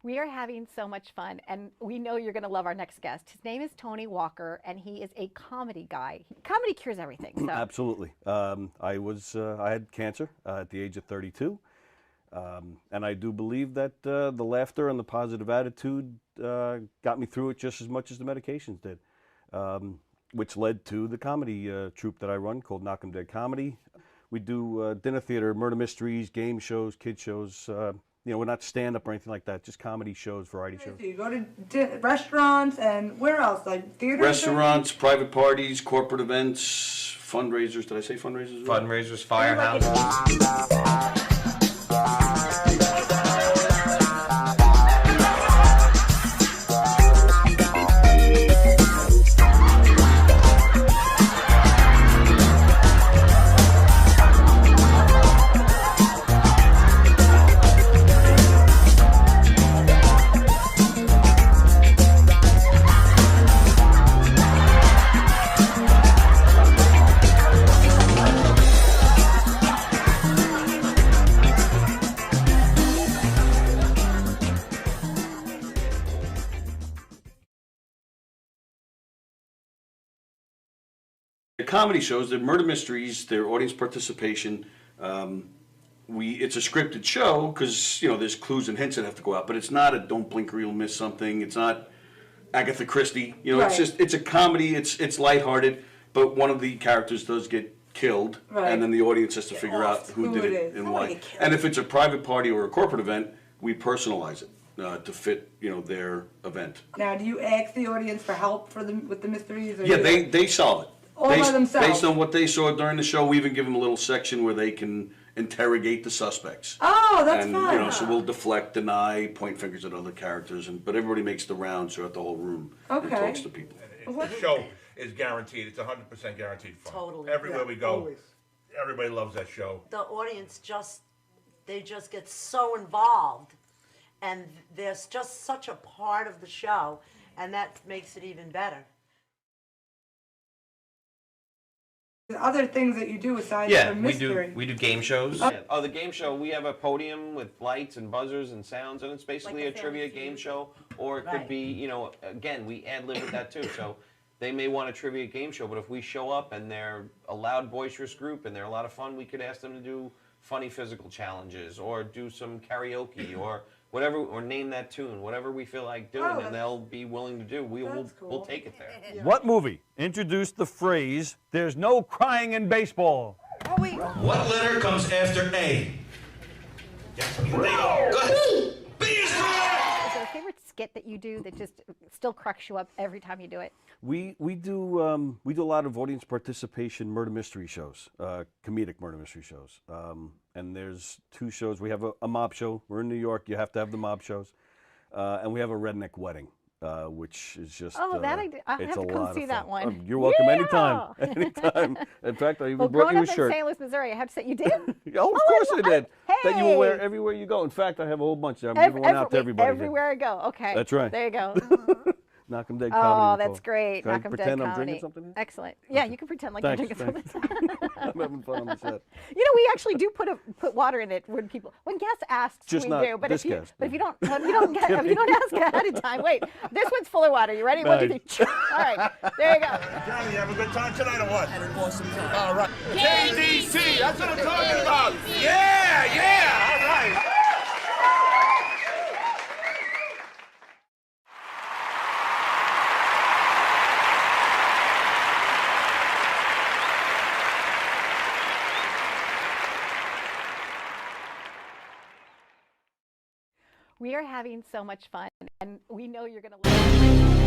We are having so much fun, and we know you're going to love our next guest. His name is Tony Walker, and he is a comedy guy. Comedy cures everything. So. Absolutely. I had cancer at the age of 32, and I do believe that the laughter and the positive attitude got me through it just as much as the medications did, which led to the comedy troupe that I run called Knockem Comedy. We do dinner theater, murder mysteries, game shows, kid shows. We're not stand-up or anything like that, just comedy shows, variety shows. So you go to restaurants and where else? Like theaters? Restaurants, private parties, corporate events, fundraisers. Did I say fundraisers? Fundraisers, firehouses. The comedy shows, they're murder mysteries, they're audience participation. It's a scripted show because there's clues and hints that have to go out, but it's not a don't blink or you'll miss something. It's not Agatha Christie. Right. It's a comedy. It's lighthearted, but one of the characters does get killed, Right. and then the audience has to figure out who did it and why. And if it's a private party or a corporate event, we personalize it to fit their event. Now, do you ask the audience for help with the mysteries? Or Yeah, they solve it. All by themselves. Based on what they saw during the show, we even give them a little section where they can interrogate the suspects. Oh, that's and, fun. So we'll deflect, deny, point fingers at other characters, but everybody makes the rounds throughout the whole room and Okay. talks to people. The show is guaranteed. It's 100% guaranteed fun. Totally. Everywhere we go, Always. everybody loves that show. The audience they just get so involved, and there's just such a part of the show, and that makes it even better. The other things that you do aside Yeah, from we mystery. do game shows. Oh, the game show, we have a podium with lights and buzzers and sounds, and it's basically Like a a trivia Family game Feud. show, or it could Right. be, again, we ad-lib with that too. So they may want a trivia game show, but if we show up and they're a loud, boisterous group and they're a lot of fun, we could ask them to do funny physical challenges or do some karaoke or whatever, or name that tune, whatever we feel like doing, and they'll be willing to do. We'll cool. take it there. What movie introduced the phrase, "There's no crying in baseball"? What letter comes after A? Yes, there you go. Go ahead. B is correct! Is there a favorite skit that you do that just still cracks you up every time you do it? We do a lot of audience participation murder mystery shows, comedic murder mystery shows. And there's two shows. We have a mob show. We're in New York. You have to have the mob shows. And we have a redneck wedding, which is just Oh, that I have it's to a come lot see of that fun. one. You're welcome Yeah! anytime. Anytime. In fact, I even Well, brought growing you a up in shirt. St. Louis, Missouri, I have to say, you did? Oh, of course I did. That you will wear Hey! everywhere you go. In fact, I have a whole bunch. I'm giving one out to everybody. Everywhere I go. Okay. That's right. There you go. Knockem Comedy. Oh, we that's call it. great. Can I Knockem Dead pretend I'm Comedy. drinking something? Excellent. Yeah, you can pretend like Thanks, you're drinking thanks. something. I'm having fun on the set. We actually do put water in it when guests ask. Just we not do, but this if you guest, but if you don't ask ahead of time, wait, this one's full of water. You ready? One, two, Nice. three. All right, there you go. Johnny, you have a good time tonight or what? Had an awesome time. All right. KDC, that's what I'm talking about. Yeah, all right. We are having so much fun, and we know you're going to love it.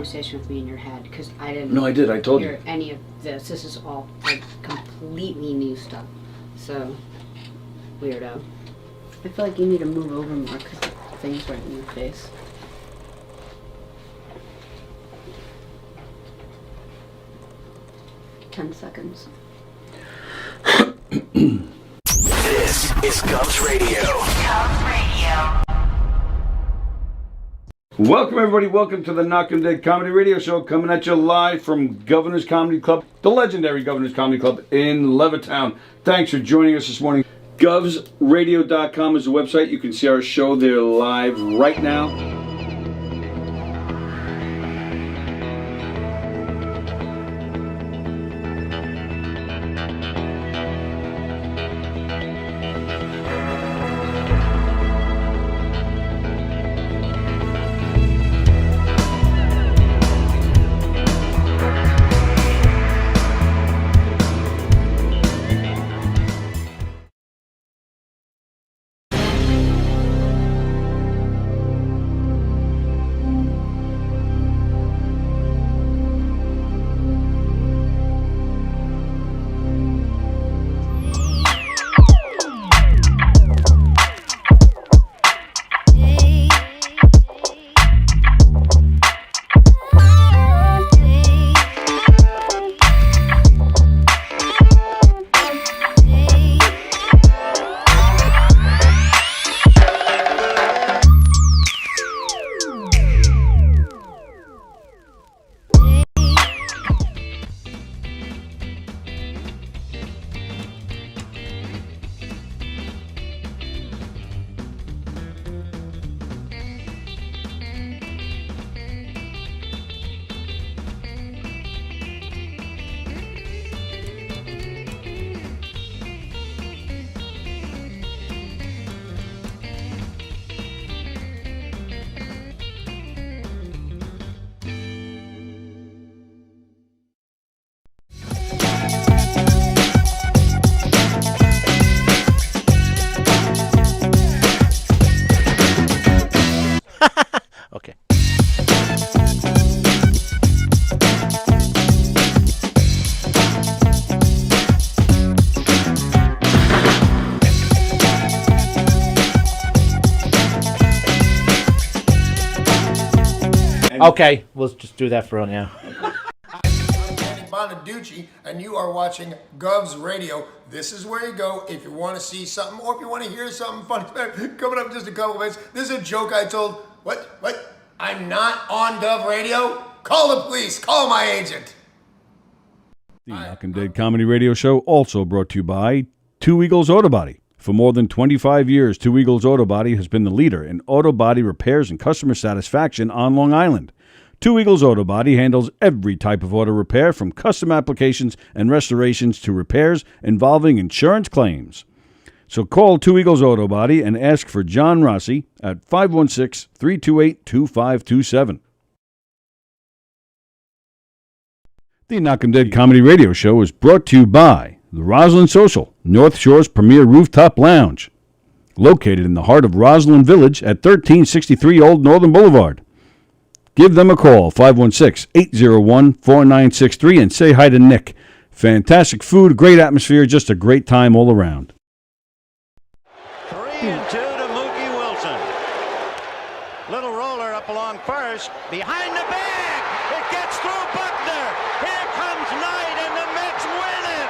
conversation with me in your head because I didn't. No, I did. I told you. hear any of this. This is all like completely new stuff. So weirdo. I feel like you need to move over more because the thing's right in your face. Ten seconds. This is Gov's Radio. Gov's Radio. Welcome, everybody. Welcome to the Knockem Comedy Radio Show, coming at you live from Governor's Comedy Club, the legendary Governor's Comedy Club in Levittown. Thanks for joining us this morning. GovsRadio.com is the website. You can see our show there live right now. Okay, we'll just do that for right now. I'm Danny Bonaducci, and you are watching Gov's Radio. This is where you go if you want to see something or if you want to hear something funny. Coming up in just a couple minutes. This is a joke I told. What? I'm not on Gov Radio? Call the police. Call my agent. The Knockem Comedy Radio Show also brought to you by Two Eagles Auto Body. For more than 25 years, Two Eagles Auto Body has been the leader in auto body repairs and customer satisfaction on Long Island. Two Eagles Auto Body handles every type of auto repair, from custom applications and restorations to repairs involving insurance claims. So call Two Eagles Auto Body and ask for John Rossi at 516-328-2527. The Knockem Comedy Radio Show is brought to you by the Roslyn Social, North Shore's premier rooftop lounge, located in the heart of Roslyn Village at 1363 Old Northern Boulevard. Give them a call, 516-801-4963, and say hi to Nick. Fantastic food, great atmosphere, just a great time all around. 3-2 to Mookie Wilson. Little roller up along first, behind the bag. It gets through Buckner. Here comes Knight, and the Mets win it.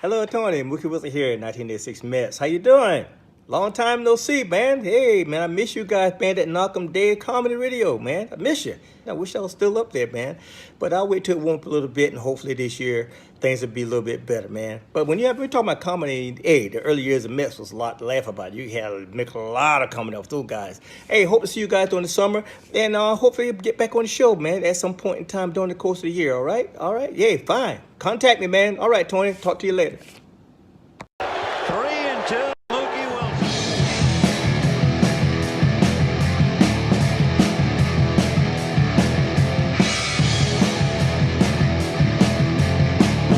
Hello, Tony. Mookie Wilson here, 1986 Mets. How you doing? Long time no see, man. Hey, man, I miss you guys, man, at Knockem Comedy Radio, man. I miss you. I wish I was still up there, man. But I'll wait till it warm up a little bit, and hopefully this year things will be a little bit better, man. But when we're talking about comedy, hey, the early years of Mets was a lot to laugh about. You had to make a lot of comedy with those guys. Hey, hope to see you guys during the summer, and hopefully get back on the show, man, at some point in time during the course of the year, all right? All right? Yeah, fine. Contact me, man. All right, Tony. Talk to you later. 3-2, Mookie Wilson.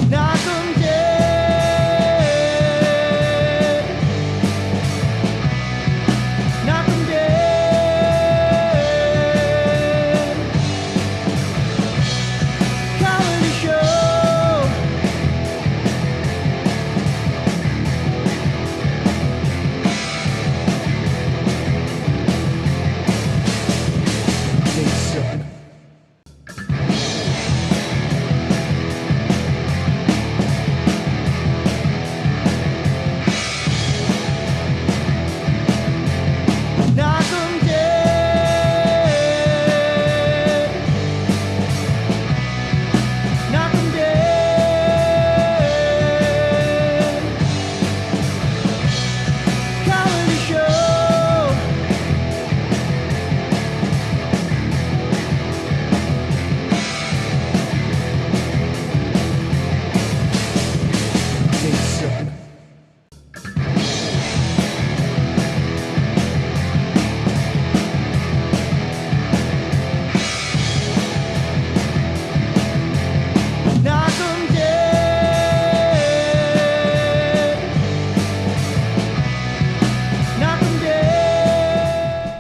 Knockem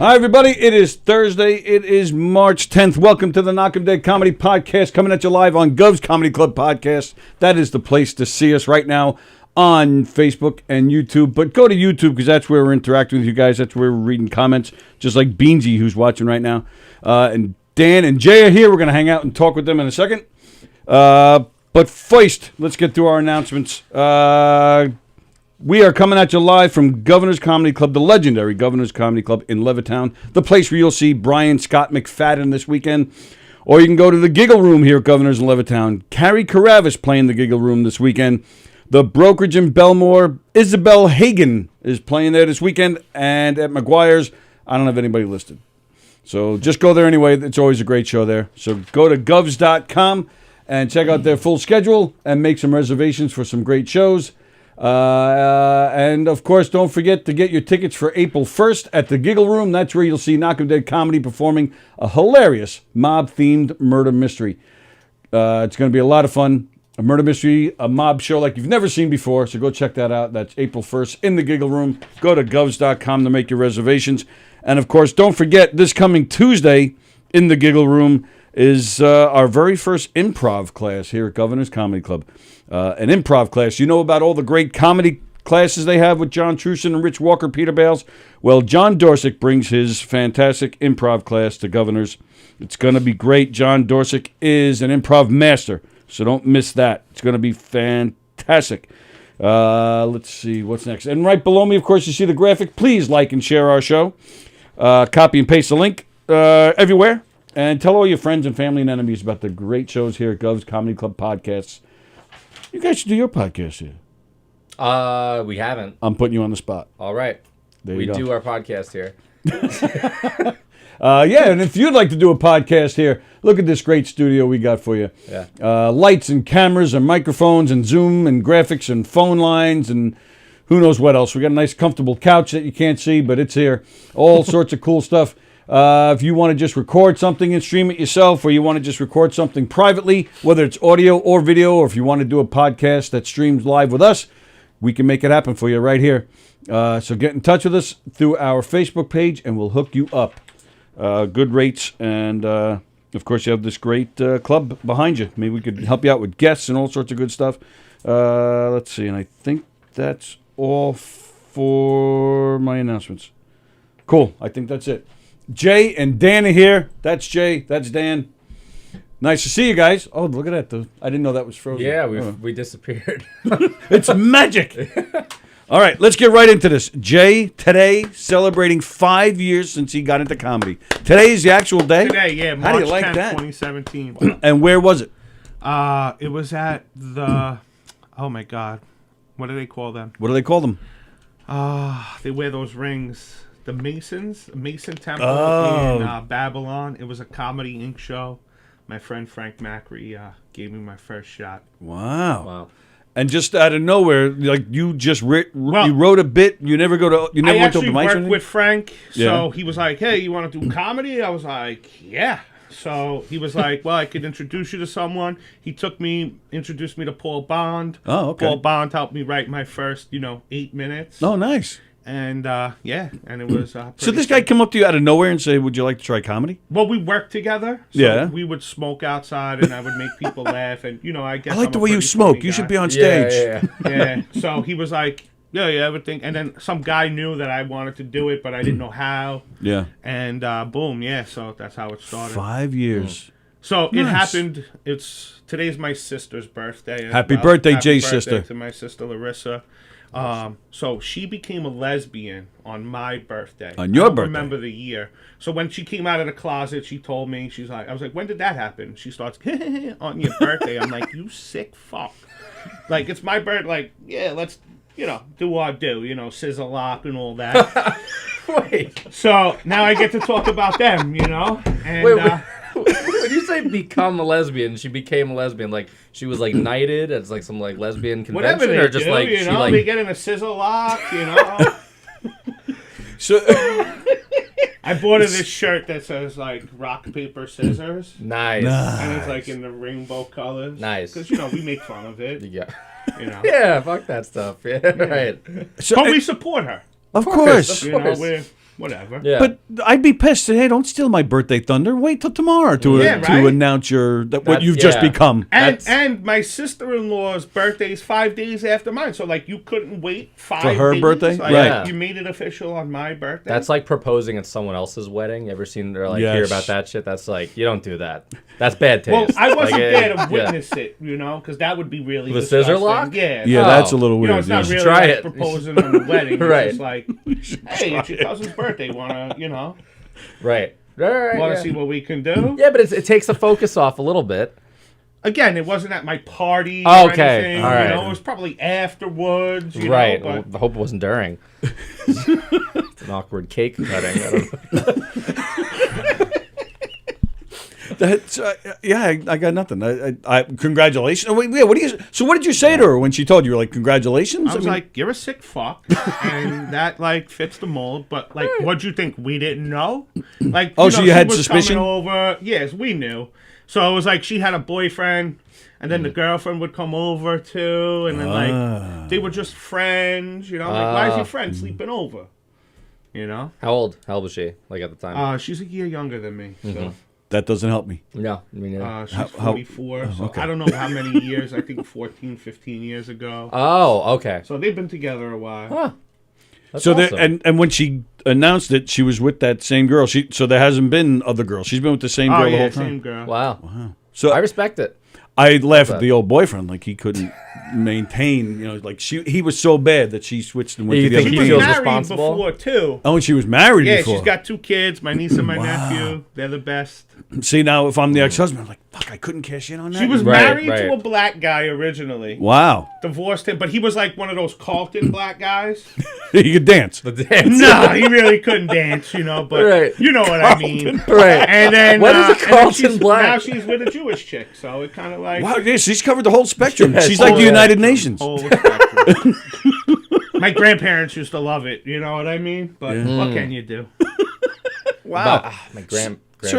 Hi, everybody. It is Thursday. It is March 10th. Welcome to the Knockem Dead Comedy Podcast, coming at you live on Gov's Comedy Club Podcast. That is the place to see us right now on Facebook and YouTube. But go to YouTube because that's where we're interacting with you guys. That's where we're reading comments, just like Beansy, who's watching right now. And Dan and Jay are here. We're going to hang out and talk with them in a second. But first, let's get through our announcements. We are coming at you live from Governor's Comedy Club, the legendary Governor's Comedy Club in Levittown, the place where you'll see Brian Scott McFadden this weekend. Or you can go to the Giggle Room here at Governor's in Levittown. Carrie Karavis playing the Giggle Room this weekend. The Brokerage in Belmore, Isabel Hagen is playing there this weekend. And at McGuire's, I don't have anybody listed. So just go there anyway. It's always a great show there. So go to govs.com and check out their full schedule and make some reservations for some great shows. And, of course, don't forget to get your tickets for April 1st at the Giggle Room. That's where you'll see Knockem Dead Comedy performing a hilarious mob-themed murder mystery. It's going to be a lot of fun. A murder mystery, a mob show like you've never seen before. So go check that out. That's April 1st in the Giggle Room. Go to govs.com to make your reservations. And, of course, don't forget, this coming Tuesday in the Giggle Room is our very first improv class here at Governor's Comedy Club. An improv class. You know about all the great comedy classes they have with John Truson and Rich Walker, Peter Bales? Well, John Dorsick brings his fantastic improv class to Governor's. It's going to be great. John Dorsick is an improv master, so don't miss that. It's going to be fantastic. Let's see what's next. And right below me, of course, you see the graphic. Please like and share our show. Copy and paste the link everywhere. And tell all your friends and family and enemies about the great shows here at Gov's Comedy Club Podcasts. You guys should do your podcast here. We haven't. I'm putting you on the spot. All right. We do our podcast here. Yeah, and if you'd like to do a podcast here, look at this great studio we got for you. Yeah. Lights and cameras and microphones and Zoom and graphics and phone lines and who knows what else. We got a nice comfortable couch that you can't see, but it's here. All sorts of cool stuff. If you want to just record something and stream it yourself, or you want to just record something privately, whether it's audio or video, or if you want to do a podcast that streams live with us, we can make it happen for you right here. So get in touch with us through our Facebook page, and we'll hook you up. Good rates, and of course, you have this great club behind you. Maybe we could help you out with guests and all sorts of good stuff. Let's see, and I think that's all for my announcements. Cool, I think that's it. Jay and Dan are here. That's Jay. That's Dan. Nice to see you guys. Oh, look at that. I didn't know that was frozen. Yeah, we disappeared. It's magic. All right, let's get right into this. Jay, today, celebrating 5 years since he got into comedy. Today is the actual day? Today, yeah. How do you March like 10th, that? 2017. And where was it? It was at the... Oh, my God. What do they call them? What do they call them? They wear those rings. The Mason Temple in Babylon. It was a Comedy Inc. show. My friend Frank Macri gave me my first shot. Wow. And just out of nowhere, like you just you wrote a bit. You never went to open mics. I actually worked with Frank, so he was like, "Hey, you want to do comedy?" I was like, "Yeah." So he was like, "Well, I could introduce you to someone." He introduced me to Paul Bond. Oh, okay. Paul Bond helped me write my first, 8 minutes. Oh, nice. And and it was. So this guy come up to you out of nowhere and say, "Would you like to try comedy?" Well, we worked together. So we would smoke outside, and I would make people laugh. And I guess I like the way you smoke. You should be on stage. Yeah. So he was like, "Yeah, I would think." And then some guy knew that I wanted to do it, but I didn't know how. Yeah. And boom, yeah. So that's how it started. 5 years. So it happened. Today's my sister's birthday. Happy birthday, Jay's sister. To my sister Larissa. So she became a lesbian on my birthday. On your birthday? I don't remember the year. So when she came out of the closet, she told me, I was like, when did that happen? She starts, on your birthday. I'm like, you sick fuck. Like, it's my birthday. Like, yeah, let's, do our do, scissor lock and all that. Wait. So now I get to talk about them, And, wait. When you say become a lesbian, she became a lesbian. Like she was like knighted as like some like lesbian convention, whatever they or just do, like she like they get in a scissor lock, So I bought her this shirt that says like rock paper scissors. Nice. And it's like in the rainbow colors. Nice. Because we make fun of it. Yeah. Yeah. Fuck that stuff. Yeah. Right. So, but we support her. Of course. whatever. Yeah. But I'd be pissed. Hey, don't steal my birthday thunder. Wait till tomorrow to announce what you've just become. And my sister-in-law's birthday is 5 days after mine, so like you couldn't wait 5 days. For her birthday? Like, Right. You made it official on my birthday. That's like proposing at someone else's wedding. You ever seen or hear Yes. about that shit? That's like, you don't do that. That's bad taste. Well, I wasn't there to yeah. witness it, because that would be really The disgusting. scissor lock? Yeah. Yeah, that's a little weird. It's not yeah. really Try like it. proposing on the wedding. Right. It's just like, hey, it's your cousin's birthday. Wanna, Right. wanna see what we can do? Yeah, but it takes the focus off a little bit. Again, it wasn't at my party Oh, or okay. anything. All right. It was probably afterwards. Right. Know, Well, I hope it wasn't during. It's an awkward cake cutting. I don't know. That's, I got nothing. I congratulations. Oh, wait, yeah, what did you say to her when she told you? You were like, congratulations? I was like, you're a sick fuck, and that like fits the mold. But like, what'd you think? We didn't know. Like, so you she had was suspicion? coming over. Yes, we knew. So it was like she had a boyfriend, and then the girlfriend would come over too, and then like they were just friends. Like, why is your friend sleeping over? How old was she? Like at the time? She's a year younger than me. So. That doesn't help me. No, I mean, she's 44, so okay. I don't know how many years. I think 14, 15 years ago. Oh, okay. So they've been together a while. Huh. That's so awesome. and when she announced it, she was with that same girl. So there hasn't been other girls. She's been with the same girl the whole time. Same girl. Wow. So I respect it. I laugh at the old boyfriend, like he couldn't maintain. Like he was so bad that she switched and went You to the think other he team. feels Married responsible? before too. Oh, and she was married before. Yeah, she's got 2 kids. My niece and my nephew. They're the best. See, now if I'm the ex-husband, I'm like, fuck, I couldn't cash in on that. She was Right, married right. to a black guy originally. Wow. Divorced him, but he was like one of those Carlton black guys. He could dance. The dance. No, he really couldn't dance, but Right. you know what I mean. Right. And then What is a and then Carlton black? Now she's with a Jewish chick, so it kind of like Wow, yeah, she's covered the whole spectrum. Yes. She's like the Oh, yeah. United Nations. whole spectrum. My grandparents used to love it, you know what I mean? But what can you do? Wow. My grandparents. So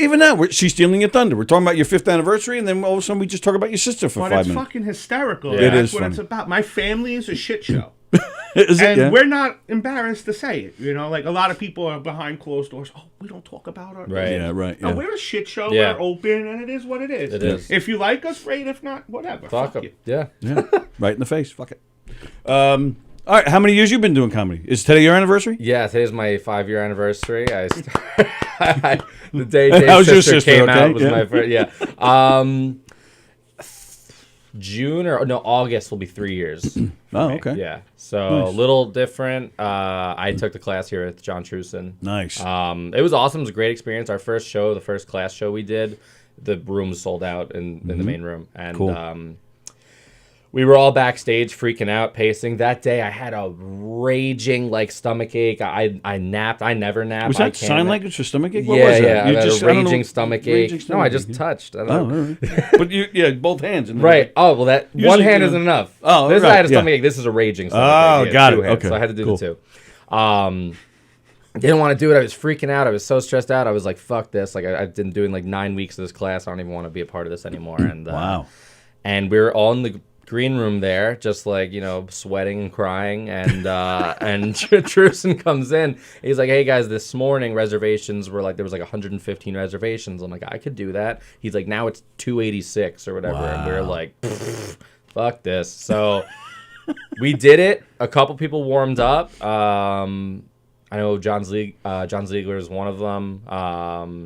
even now, she's stealing your thunder. We're talking about your 5th anniversary, and then all of a sudden we just talk about your sister for But 5 it's minutes. fucking hysterical. Yeah. It That's is what funny. it's about. My family is a shit show. Is it? And Yeah. we're not embarrassed to say it. Like a lot of people are behind closed doors. Oh, we don't talk about our Right. Yeah, right. No, Yeah. we're a shit show. Yeah. We're open, and it is what it is. It is. If you like us, great. If not, whatever. Fuck Fuck 'em. you. Yeah. Yeah. Right in the face. Fuck it. All right. How many years you been doing comedy? Is today your anniversary? Yeah, today's my 5-year anniversary. The day How's Dave's your sister sister, came okay? out was Yeah. my first. Yeah. August will be 3 years. Oh, okay. Yeah. So Nice. a little different. I took the class here with John Truson. Nice. It was awesome. It was a great experience. Our first show, the first class show we did, the room was sold out in the main room. And Cool. we were all backstage freaking out, pacing. That day I had a raging stomach ache. I napped. I never nap. Was I that can't sign nap. language for stomach ache? Yeah, What was that? yeah. I had a I don't know- raging stomach ache. raging No, stomach I just ache. touched. I don't Oh, know. all right. But both hands. And Right. Oh, well, that one Usually, hand you know- isn't enough. Oh, this right, I had a yeah. stomach ache. This is a raging stomach Oh, ache. got two it. hands, Okay, so I had to do cool. the two. Didn't want to do it. I was freaking out. I was so stressed out. I was like, fuck this. Like, I've been doing like 9 weeks of this class. I don't even want to be a part of this anymore. And Wow. And we were all in the green room there, just like, sweating and crying. And and Truson comes in. He's like, hey guys, this morning reservations were like, there was like 115 reservations. I'm like, I could do that. He's like, now it's 286 or whatever. And we were like, fuck this. So we did it. A couple people warmed up. I know John Ziegler is one of them.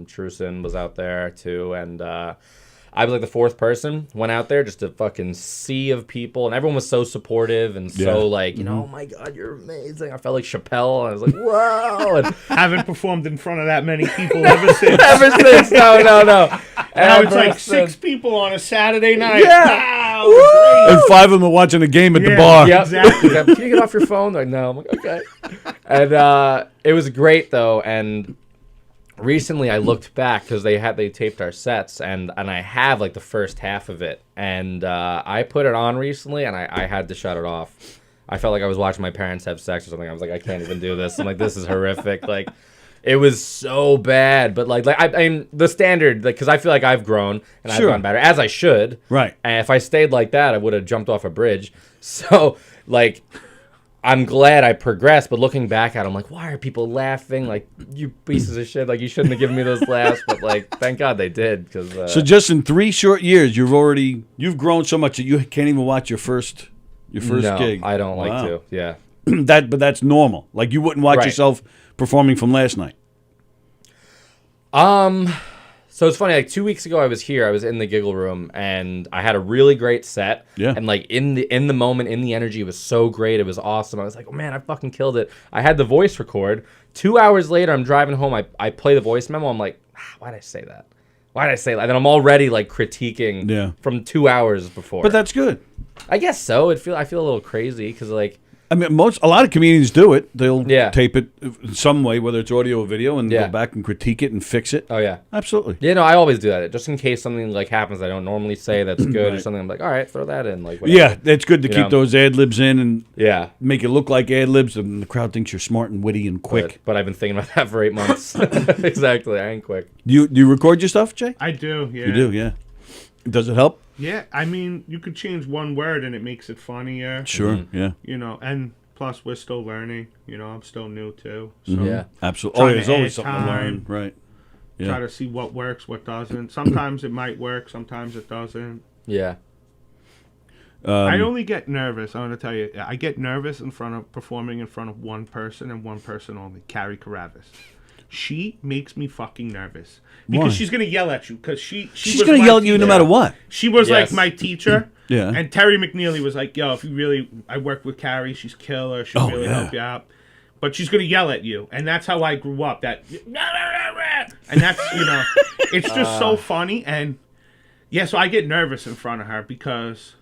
Truson was out there too, and I was like the 4th person. Went out there, just a fucking sea of people, and everyone was so supportive and so like, oh my god, you're amazing. I felt like Chappelle. I was like, wow. And Haven't performed in front of that many people ever since. ever since, no. Now it's Ever like since. 6 people on a Saturday night. Yeah. Wow, And 5 of them are watching the game at the Yeah. bar. Yep. Exactly. Can you get off your phone? Like, no. I'm like, okay. And it was great though. And recently I looked back because they taped our sets, and I have like the first half of it, and I put it on recently, and I had to shut it off. I felt like I was watching my parents have sex or something. I was like, I can't even do this. I'm like, this is horrific. Like, it was so bad. But like I mean, the standard, like, because I feel like I've grown and I've Sure. gotten better, as I should. Right. And if I stayed like that, I would have jumped off a bridge. So like, I'm glad I progressed, but looking back at it, I'm like, why are people laughing? Like, you pieces of shit. Like, you shouldn't have given me those laughs, but like, thank God they did. Cause, So just in 3 short years, you've grown so much that you can't even watch your first gig. I don't like to. Yeah. But that's normal. Like, you wouldn't watch Right. yourself performing from last night. So it's funny, like 2 weeks ago I was here, I was in the giggle room and I had a really great set. Yeah. And like in the moment, in the energy, it was so great. It was awesome. I was like, oh man, I fucking killed it. I had the voice record. 2 hours later, I'm driving home, I play the voice memo. I'm like, why did I say that? Why did I say that? And then I'm already like critiquing from 2 hours before. But that's good. I guess so. I feel a little crazy because like, I mean, a lot of comedians do it. They'll Yeah. tape it in some way, whether it's audio or video, and Yeah. go back and critique it and fix it. oh yeah. Absolutely. Yeah, no, I always do that. Just in case something like happens I don't normally say that's good or Right. something. I'm like, all right, throw that in. Like, whatever. Yeah, it's good to You keep know? those ad libs in and Yeah. make it look like ad libs, and the crowd thinks you're smart and witty and quick. But I've been thinking about that for 8 months. Exactly. I ain't quick. Do you record your stuff, Jay? I do, yeah. You do, yeah. Does it help? Yeah, I mean, you could change one word and it makes it funnier. Sure, yeah. You know, and plus we're still learning. You know, I'm still new too. So Yeah, absolutely. Oh, trying there's to always add something to learn, time, right? Yeah. Try to see what works, what doesn't. Sometimes it might work, sometimes it doesn't. Yeah. I only get nervous. I'm going to tell you, I get nervous performing in front of one person and one person only, Carrie Carabas. She makes me fucking nervous because Why? she's going to yell at you because she's She's going to yell at you no matter what. She was Yes. like my teacher. Yeah. And Terry McNeely was like, yo, if you really, I work with Carrie, she's killer, she'll really help you out. But she's going to yell at you. And that's how I grew up. And that's, you know, it's just so funny. And yeah, so I get nervous in front of her because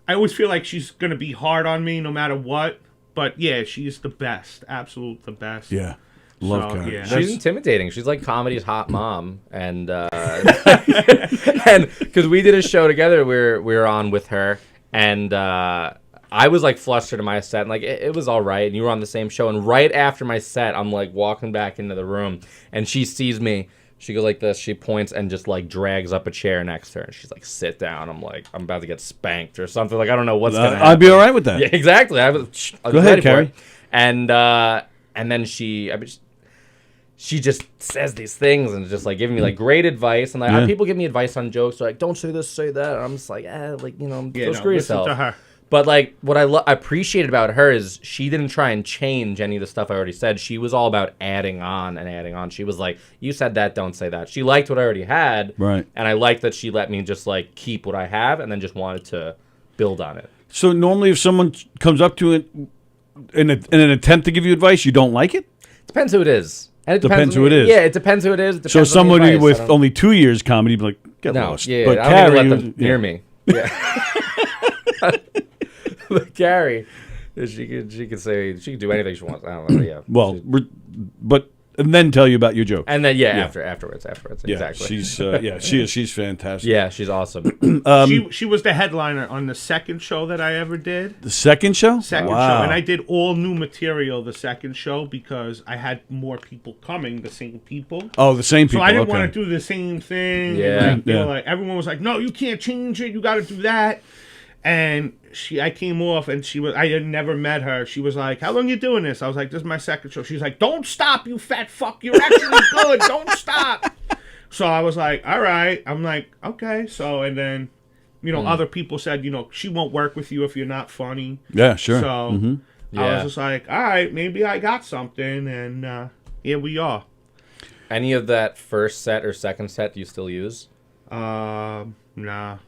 I always feel like she's going to be hard on me no matter what. But yeah, she's the best. Absolute the best. Yeah. Love Carrie. Yeah. She's intimidating. She's like comedy's hot mom, and and because we did a show together, we were on with her, and I was like flustered in my set, and like it was all right, and you were on the same show, and right after my set, I'm like walking back into the room, and she sees me. She goes like this. She points and just like drags up a chair next to her, and she's like, "Sit down." I'm like, I'm about to get spanked or something. Like I don't know what's gonna happen. I'd be all right with that. Yeah, exactly. I was Go ahead, ready for Carrie. it. And then she just says these things and just like giving me like great advice. And like people give me advice on jokes, like don't say this, say that. And I'm just like, like go screw listen yourself. to her. But like what I appreciated about her is she didn't try and change any of the stuff I already said. She was all about adding on and adding on. She was like, you said that, don't say that. She liked what I already had. Right. And I liked that she let me just like keep what I have and then just wanted to build on it. So normally if someone comes up to it in an attempt to give you advice, you don't like it? Depends who it is. And it Depends who it is. Yeah, it depends who it is. It So depends on the somebody advice. with I don't- only 2 years comedy, be like, get No, lost. yeah, But I don't even let Carrie, them near me. Yeah. But Carrie, she could say she could do anything she wants. I don't know. Yeah. Well, but and then tell you about your joke. And then afterwards. Yeah, Exactly. She's fantastic. Yeah, she's awesome. She was the headliner on the second show that I ever did. The second show? Second Wow. show. And I did all new material the second show because I had more people coming, the same people. Oh, the same people. So I didn't okay. want to do the same thing. Yeah. And, Yeah. like everyone was like, no, you can't change it. You got to do that. And I came off and I had never met her. She was like, how long you doing this? I was like, this is my second show. She's like, don't stop, you fat fuck. You're actually good. Don't stop. So I was like, all right. I'm like, okay. So, and then, other people said, she won't work with you if you're not funny. Yeah, sure. So Mhm. I was just like, all right, maybe I got something. And here we are. Any of that first set or second set do you still use? Nah.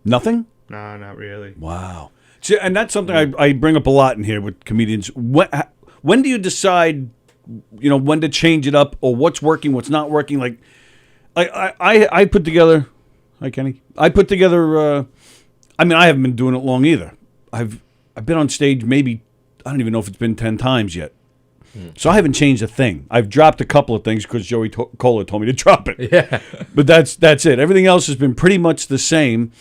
Nothing? Nah, not really. Wow. See, and that's something I bring up a lot in here with comedians. When do you decide, when to change it up or what's working, what's not working? Like, I put together. Hi, Kenny. I put together. I haven't been doing it long either. I've been on stage maybe, I don't even know if it's been 10 times yet. So I haven't changed a thing. I've dropped a couple of things because Joey Cola told me to drop it. Yeah. But that's it. Everything else has been pretty much the same.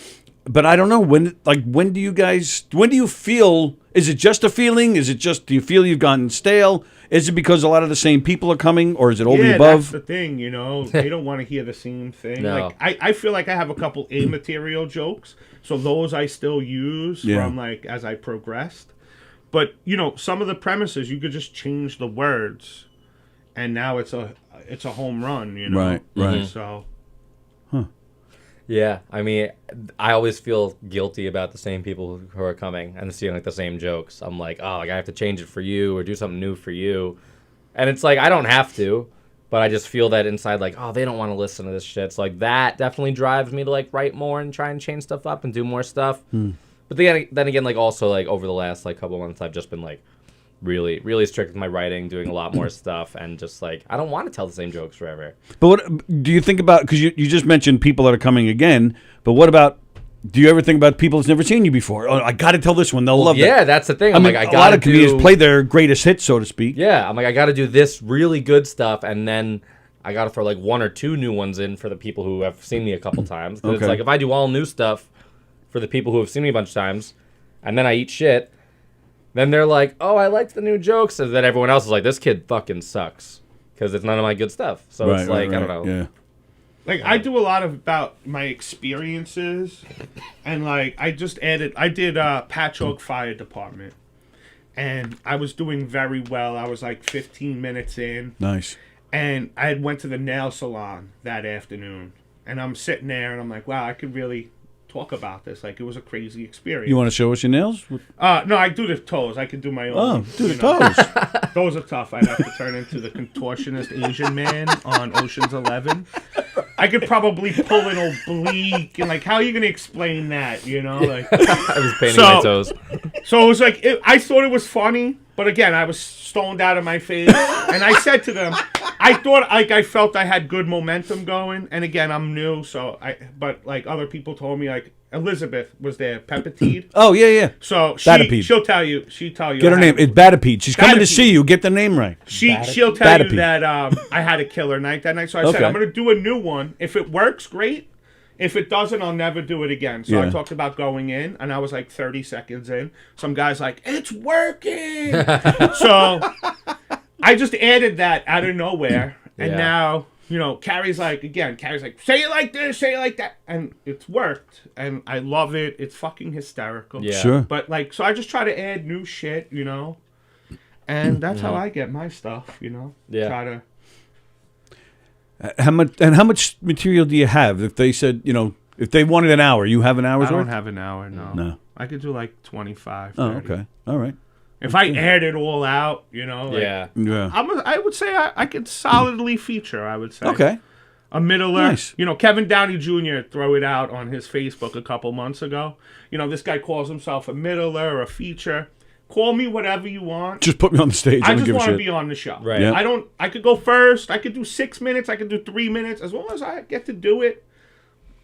But I don't know when do you feel, is it just a feeling? Is it just, do you feel you've gotten stale? Is it because a lot of the same people are coming, or is it all the above? That's the thing, they don't want to hear the same thing. No. Like I feel like I have a couple A material jokes, so those I still use from like as I progressed. But some of the premises you could just change the words, and now it's a home run. Right. So. Yeah, I mean, I always feel guilty about the same people who are coming and seeing like the same jokes. I'm like, oh, like I have to change it for you or do something new for you, and it's like I don't have to, but I just feel that inside, like, oh, they don't want to listen to this shit. So like that definitely drives me to like write more and try and change stuff up and do more stuff. But then again, like also like over the last like couple months, I've just been like really, really strict with my writing, doing a lot more stuff, and just like I don't want to tell the same jokes forever. But what do you think about? Because you just mentioned people that are coming again. But what about? Do you ever think about people that's never seen you before? Oh, I got to tell this one. They'll love it. Yeah, that's the thing. I mean, a lot of comedians play their greatest hits, so to speak. Yeah, I'm like, I got to do this really good stuff, and then I got to throw like 1 or 2 new ones in for the people who have seen me a couple times. 'Cause it's like if I do all new stuff for the people who have seen me a bunch of times, and then I eat shit, then they're like, oh, I liked the new jokes, and then everyone else is like, this kid fucking sucks because it's none of my good stuff. So it's like, I don't know. Yeah. Like, I do a lot about my experiences, and, like, I did Patchogue Fire Department, and I was doing very well. I was, like, 15 minutes in. Nice. And I went to the nail salon that afternoon, and I'm sitting there, and I'm like, wow, I could really talk about this. Like, it was a crazy experience. You want to show us your nails? No, I do the toes. I could do my own. Oh, do the toes. Those are tough. I'd have to turn into the contortionist Asian man on Ocean's 11. I could probably pull an oblique, and like, how are you going to explain that? Like I was painting my toes. So it was like, I thought it was funny, but again, I was stoned out of my face, and I said to them, I felt I had good momentum going, and again, I'm new, but like other people told me, like Elizabeth was there, Pepatide. Oh yeah. So she'll tell you. Get her name. It's Batapede. She's coming to see you. Get the name right. She'll tell you that I had a killer night that night. So I said, I'm going to do a new one. If it works, great. If it doesn't, I'll never do it again. So I talked about going in, and I was like 30 seconds in. Some guy's like, it's working. So I just added that out of nowhere. And now, Carrie's like, say it like this, say it like that. And it's worked. And I love it. It's fucking hysterical. Yeah. Sure. But like, so I just try to add new shit, And that's how I get my stuff, Yeah. Try to. How much material do you have? If they said, if they wanted an hour, you have an hour's worth? I don't have an hour, no. No. I could do like 25, 30. Oh, okay. All right. If I aired it all out, Yeah. I would say I could solidly feature, I would say. Okay. A middler. Nice. Kevin Downey Jr. threw it out on his Facebook a couple months ago. This guy calls himself a middler or a feature. Call me whatever you want. Just put me on the stage. I just want to be on the show. Right. Yeah. I could go first. I could do 6 minutes. I could do 3 minutes. As long as I get to do it,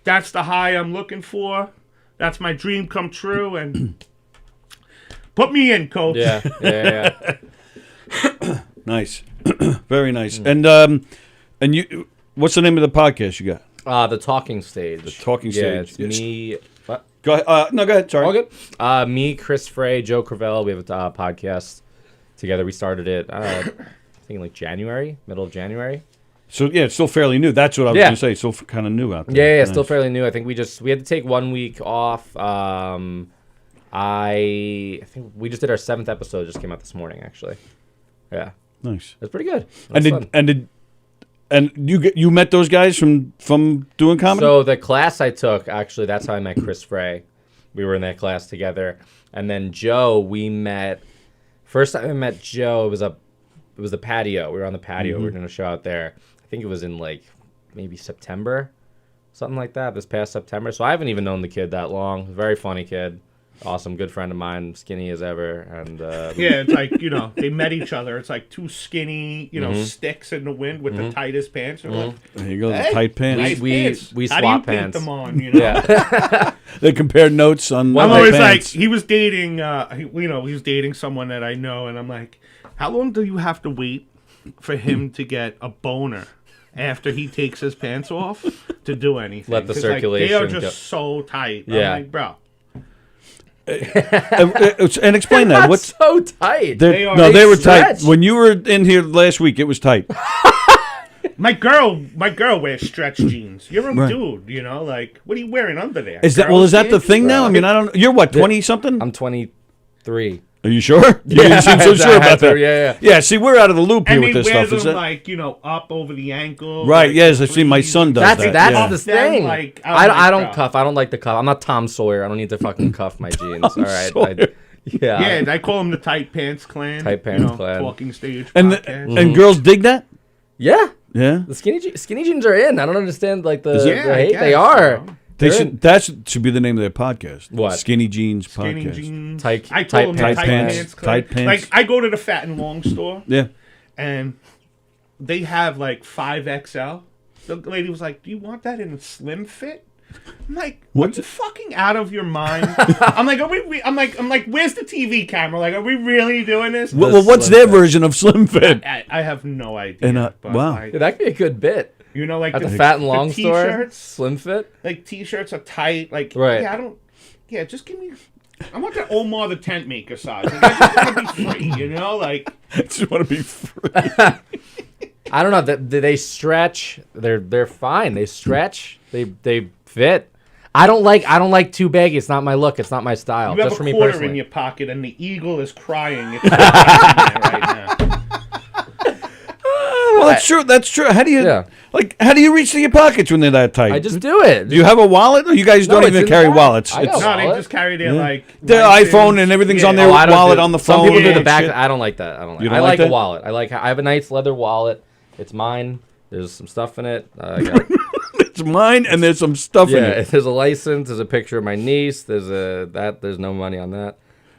that's the high I'm looking for. That's my dream come true. And put me in, coach. Yeah. Nice. Very nice. And you, what's the name of the podcast you got? The Talking Stage. The Talking Stage. It's me. What? Go ahead. No, go ahead. Sorry. All good. Me, Chris Frey, Joe Cravell. We have a podcast together. We started it, I think, in like January, middle of January. So yeah, it's still fairly new. That's what I was going to say. It's still kind of new out there. Yeah, Nice. Still fairly new. I think we had to take 1 week off. I think we just did our 7th episode. Just came out this morning, actually. Yeah. Nice. It's pretty good. And you met those guys from doing comedy? So the class I took, actually, that's how I met Chris Frey. We were in that class together. And then Joe, we met. First time I met Joe, it was the patio. We were on the patio. We were doing a show out there. I think it was in like maybe September, something like that. This past September. So I haven't even known the kid that long. Very funny kid. Awesome, good friend of mine, skinny as ever, and yeah, it's like they met each other. It's like two skinny, sticks in the wind with the tightest pants. Like, there you go, the tight pants. Nice pants. We How swap do you pants. Put them on, Yeah. They compared notes on. I'm always like, he was dating, he was dating someone that I know, and I'm like, how long do you have to wait for him to get a boner after he takes his pants off to do anything? Let the 'Cause, circulation like, they are just so tight. Yeah. I'm like, bro. And explain that. What's so tight? They were stretch. tight. When you were in here last week, it was tight. My girl wears stretch jeans. You're a Right. dude, like, what are you wearing under there? Is that Girls' the panties? thing now? I mean, I don't. You're what, 20 something? I'm 23. Are you sure? You didn't seem so sure about that. Yeah. Yeah, see, we're out of the loop here And with he this wears stuff. Is them that like, up over the ankle. right? like, Yes, I've seen my son does That's that. yeah. the thing. Like, I don't cuff. I don't like the cuff. I'm not Tom Sawyer. I don't need to fucking cuff my jeans. All right. Yeah, I call them the Tight Pants Clan. Tight Pants Clan. Talking stage And podcast. and girls dig that. Yeah. Yeah. The skinny jeans are in. I don't understand like the Yeah, I hate. guess, They are. They should. That should be the name of their podcast. What? Skinny Jeans Skinny Podcast. jeans. Tight I call them tight Tight pants, Pants Clan. tight pants. Like, I go to the Fat and Long store. Yeah. And they have like 5XL. The lady was like, "Do you want that in a slim fit?" I'm like, What's "Are you fucking out of your mind?" I'm like, "Are we?" I'm like, "Where's the TV camera? Like, are we really doing this?" Well, what's their version of Slim Fit? I have no idea. And but, wow. like, Yeah, that could be a good bit. like At the Fat and Long store, t-shirts, Slim Fit. like t-shirts are tight. Like, Right. yeah, I don't. Yeah, just give me. I want that Omar the Tent Maker size. Like, I just want to be free, Like, I just want to be free. I don't know. They stretch. They're fine. They stretch. They fit. I don't like too baggy. It's not my look. It's not my style. you have Just for a me quarter personally. in your pocket, and the eagle is crying. It's right now. Well, that's true. That's true. How do you how do you reach to your pockets when they're that tight? I just do it. Do you have a wallet? Or you guys No, don't it's even in carry the back. wallets. I got a No, they wallet. just carry their their iPhone and everything's on their Oh, I don't wallet do- on the Some phone. people do the and back. shit. I don't like that. I don't like. You don't I like like that? a wallet. I have a nice leather wallet. It's mine. There's some stuff in it. I got, It's mine, and there's some stuff in it. there's a license. There's a picture of my niece. There's no money on that.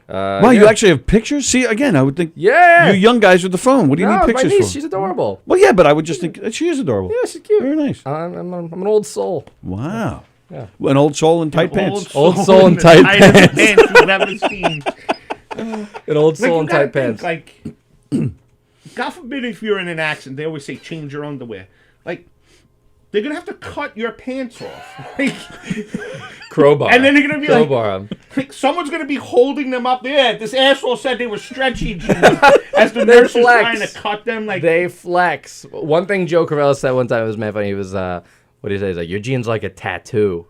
Wow, you actually have pictures? See, again, I would think you young guys with the phone. What do you need No, pictures my niece, for? she's adorable. Well, yeah, but I would just think she is adorable. Yeah, she's cute. Very nice. I'm an old soul. Wow. Yeah. An old soul in tight pants. Old soul in tight pants. You've never seen. An old soul in you gotta tight pants. think, Like, God forbid if you're in an accident, they always say change your underwear. Like, they're gonna have to cut your pants off. Like, Crowbar. and then they're gonna be Crowbar. like, someone's gonna be holding them up there. This asshole said they were stretchy jeans as the They nurse is flex. trying to cut them. Like, They flex. One thing Joe Corella said one time, it was mad funny. He was, what did he say? He's like, your jeans like a tattoo.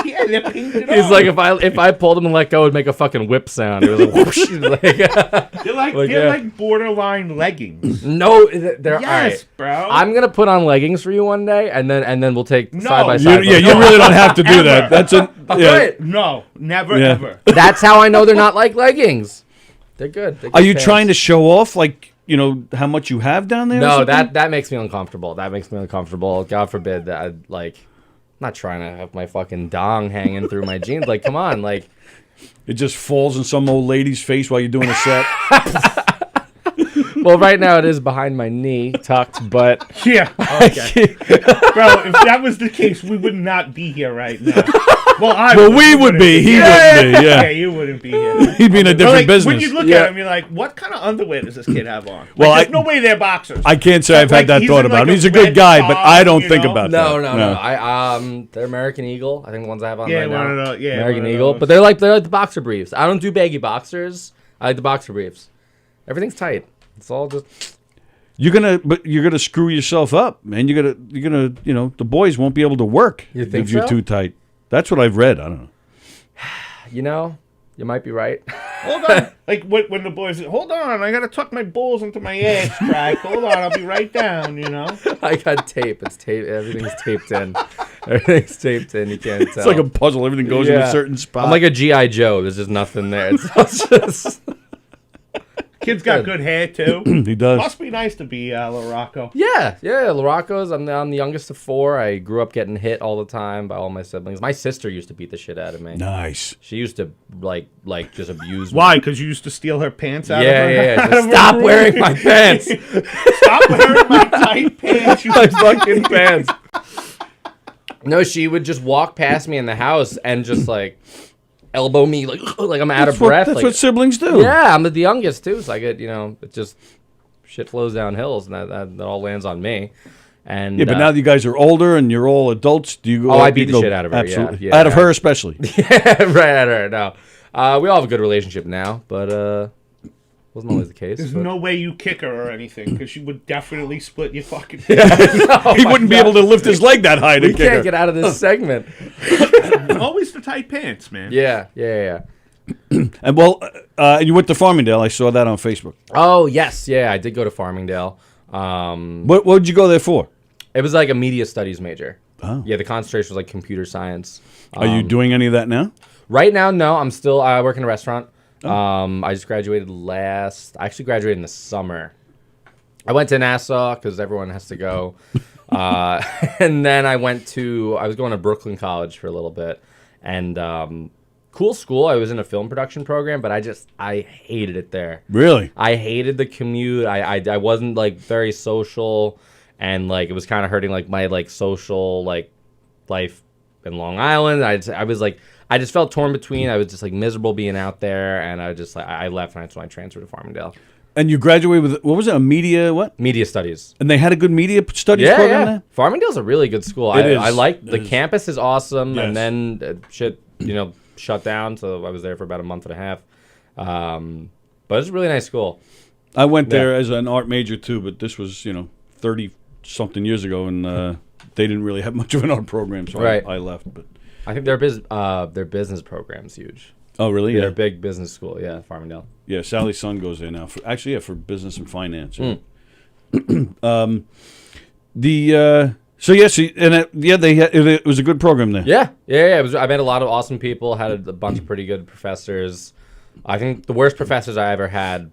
yeah, they're painted He's on. like, if I pulled him and let go, it'd make a fucking whip sound. It was like, whoosh. He's like, they're like yeah. like borderline leggings. No, they're Yes, all right. bro. I'm gonna put on leggings for you one day, and then we'll take No. side by You- side. Yeah, you really don't have to do that. That's a Right. No, never Yeah. ever. That's how I know they're not like leggings. They're good. They're Are good you pants. trying to show off, how much you have down there? or No, something? that makes me uncomfortable. That makes me uncomfortable. God forbid that I'm not trying to have my fucking dong hanging through my jeans. Like, come on, like. It just falls in some old lady's face while you're doing a set. Well, right now it is behind my knee, tucked, but Yeah. Okay. Bro, if that was the case, we would not be here right now. Well, we would be. He wouldn't be. Yeah. you wouldn't be here. He'd be in a different business. When you look at him, you're like, what kind of underwear does this kid have on? Well, There's no way they're boxers. I can't say I've had that he's thought in, about him. like, He's a good red guy, but top, I don't you think know? about no. that. They're American Eagle. I think the ones I have on Yeah, right now. one of those, yeah, American one of Eagle, those. but they're like the boxer briefs. I don't do baggy boxers. I like the boxer briefs. Everything's tight. It's all just. You're gonna screw yourself up, man. You're gonna the boys won't be able to work You think if you're so? too tight. That's what I've read. I don't know. You might be right. Hold on. Like when the boys say, hold on, I gotta tuck my balls into my ass crack. Hold on, I'll be right down, I got tape. It's tape. Everything's taped in. Everything's taped in. You can't tell. It's like a puzzle. Everything goes in a certain spot. I'm like a G.I. Joe. There's just nothing there. It's just. Kid's got good hair too. He does. Must be nice to be LaRocco. Yeah. LaRocco's. I'm the youngest of 4. I grew up getting hit all the time by all my siblings. My sister used to beat the shit out of me. Nice. She used to like just abuse me. Why? Because you used to steal her pants out of her. Yeah. out of Just her stop room? wearing my pants. Stop wearing my tight pants. My fucking pants. No, she would just walk past me in the house and just like elbow me like I'm out of breath. That's like, what siblings do. Yeah, I'm the youngest too, so I get it just shit flows down hills, and that all lands on me. And Yeah, but now that you guys are older and you're all adults, do you go? Oh, I beat the shit out of her. Absolutely. Yeah, Out of her especially. Yeah, right at her. No, we all have a good relationship now, but wasn't always the case. There's but- no way you kick her or anything because she would definitely split your fucking. He wouldn't be able to lift his leg that high to We kick her. can't get out of this segment. Always the tight pants, man. Yeah. And you went to Farmingdale. I saw that on Facebook. Oh yes, yeah, I did go to Farmingdale. What did you go there for? It was like a media studies major. Oh. Yeah, the concentration was like computer science. Are you doing any of that now? Right now, no. I'm still. I work in a restaurant. Oh. I just graduated I actually graduated in the summer. I went to Nassau because everyone has to go. And then I was going to Brooklyn College for a little bit. And cool school. I was in a film production program, but I hated it there. Really? I hated the commute. I wasn't like very social, and like it was kind of hurting like my like social like life in Long Island. I just felt torn between. I was just like miserable being out there, and I left, and that's when I transferred to Farmingdale. And you graduated with, what was it, a media studies. And they had a good media studies program there? Farmingdale's a really good school. It is. I like the campus is awesome, Yes. and then shit, shut down. So I was there for about a month and a half. But it's a really nice school. I went there as an art major too, but this was 30-something years ago, and they didn't really have much of an art program, so I left. But I think their business program's huge. Oh, really? They're Yeah. a big business school. Yeah, Farmingdale. Yeah, Sallie's son goes there now. For business and finance. Yeah. It was a good program there. Yeah. I met a lot of awesome people. Had a bunch of pretty good professors. I think the worst professors I ever had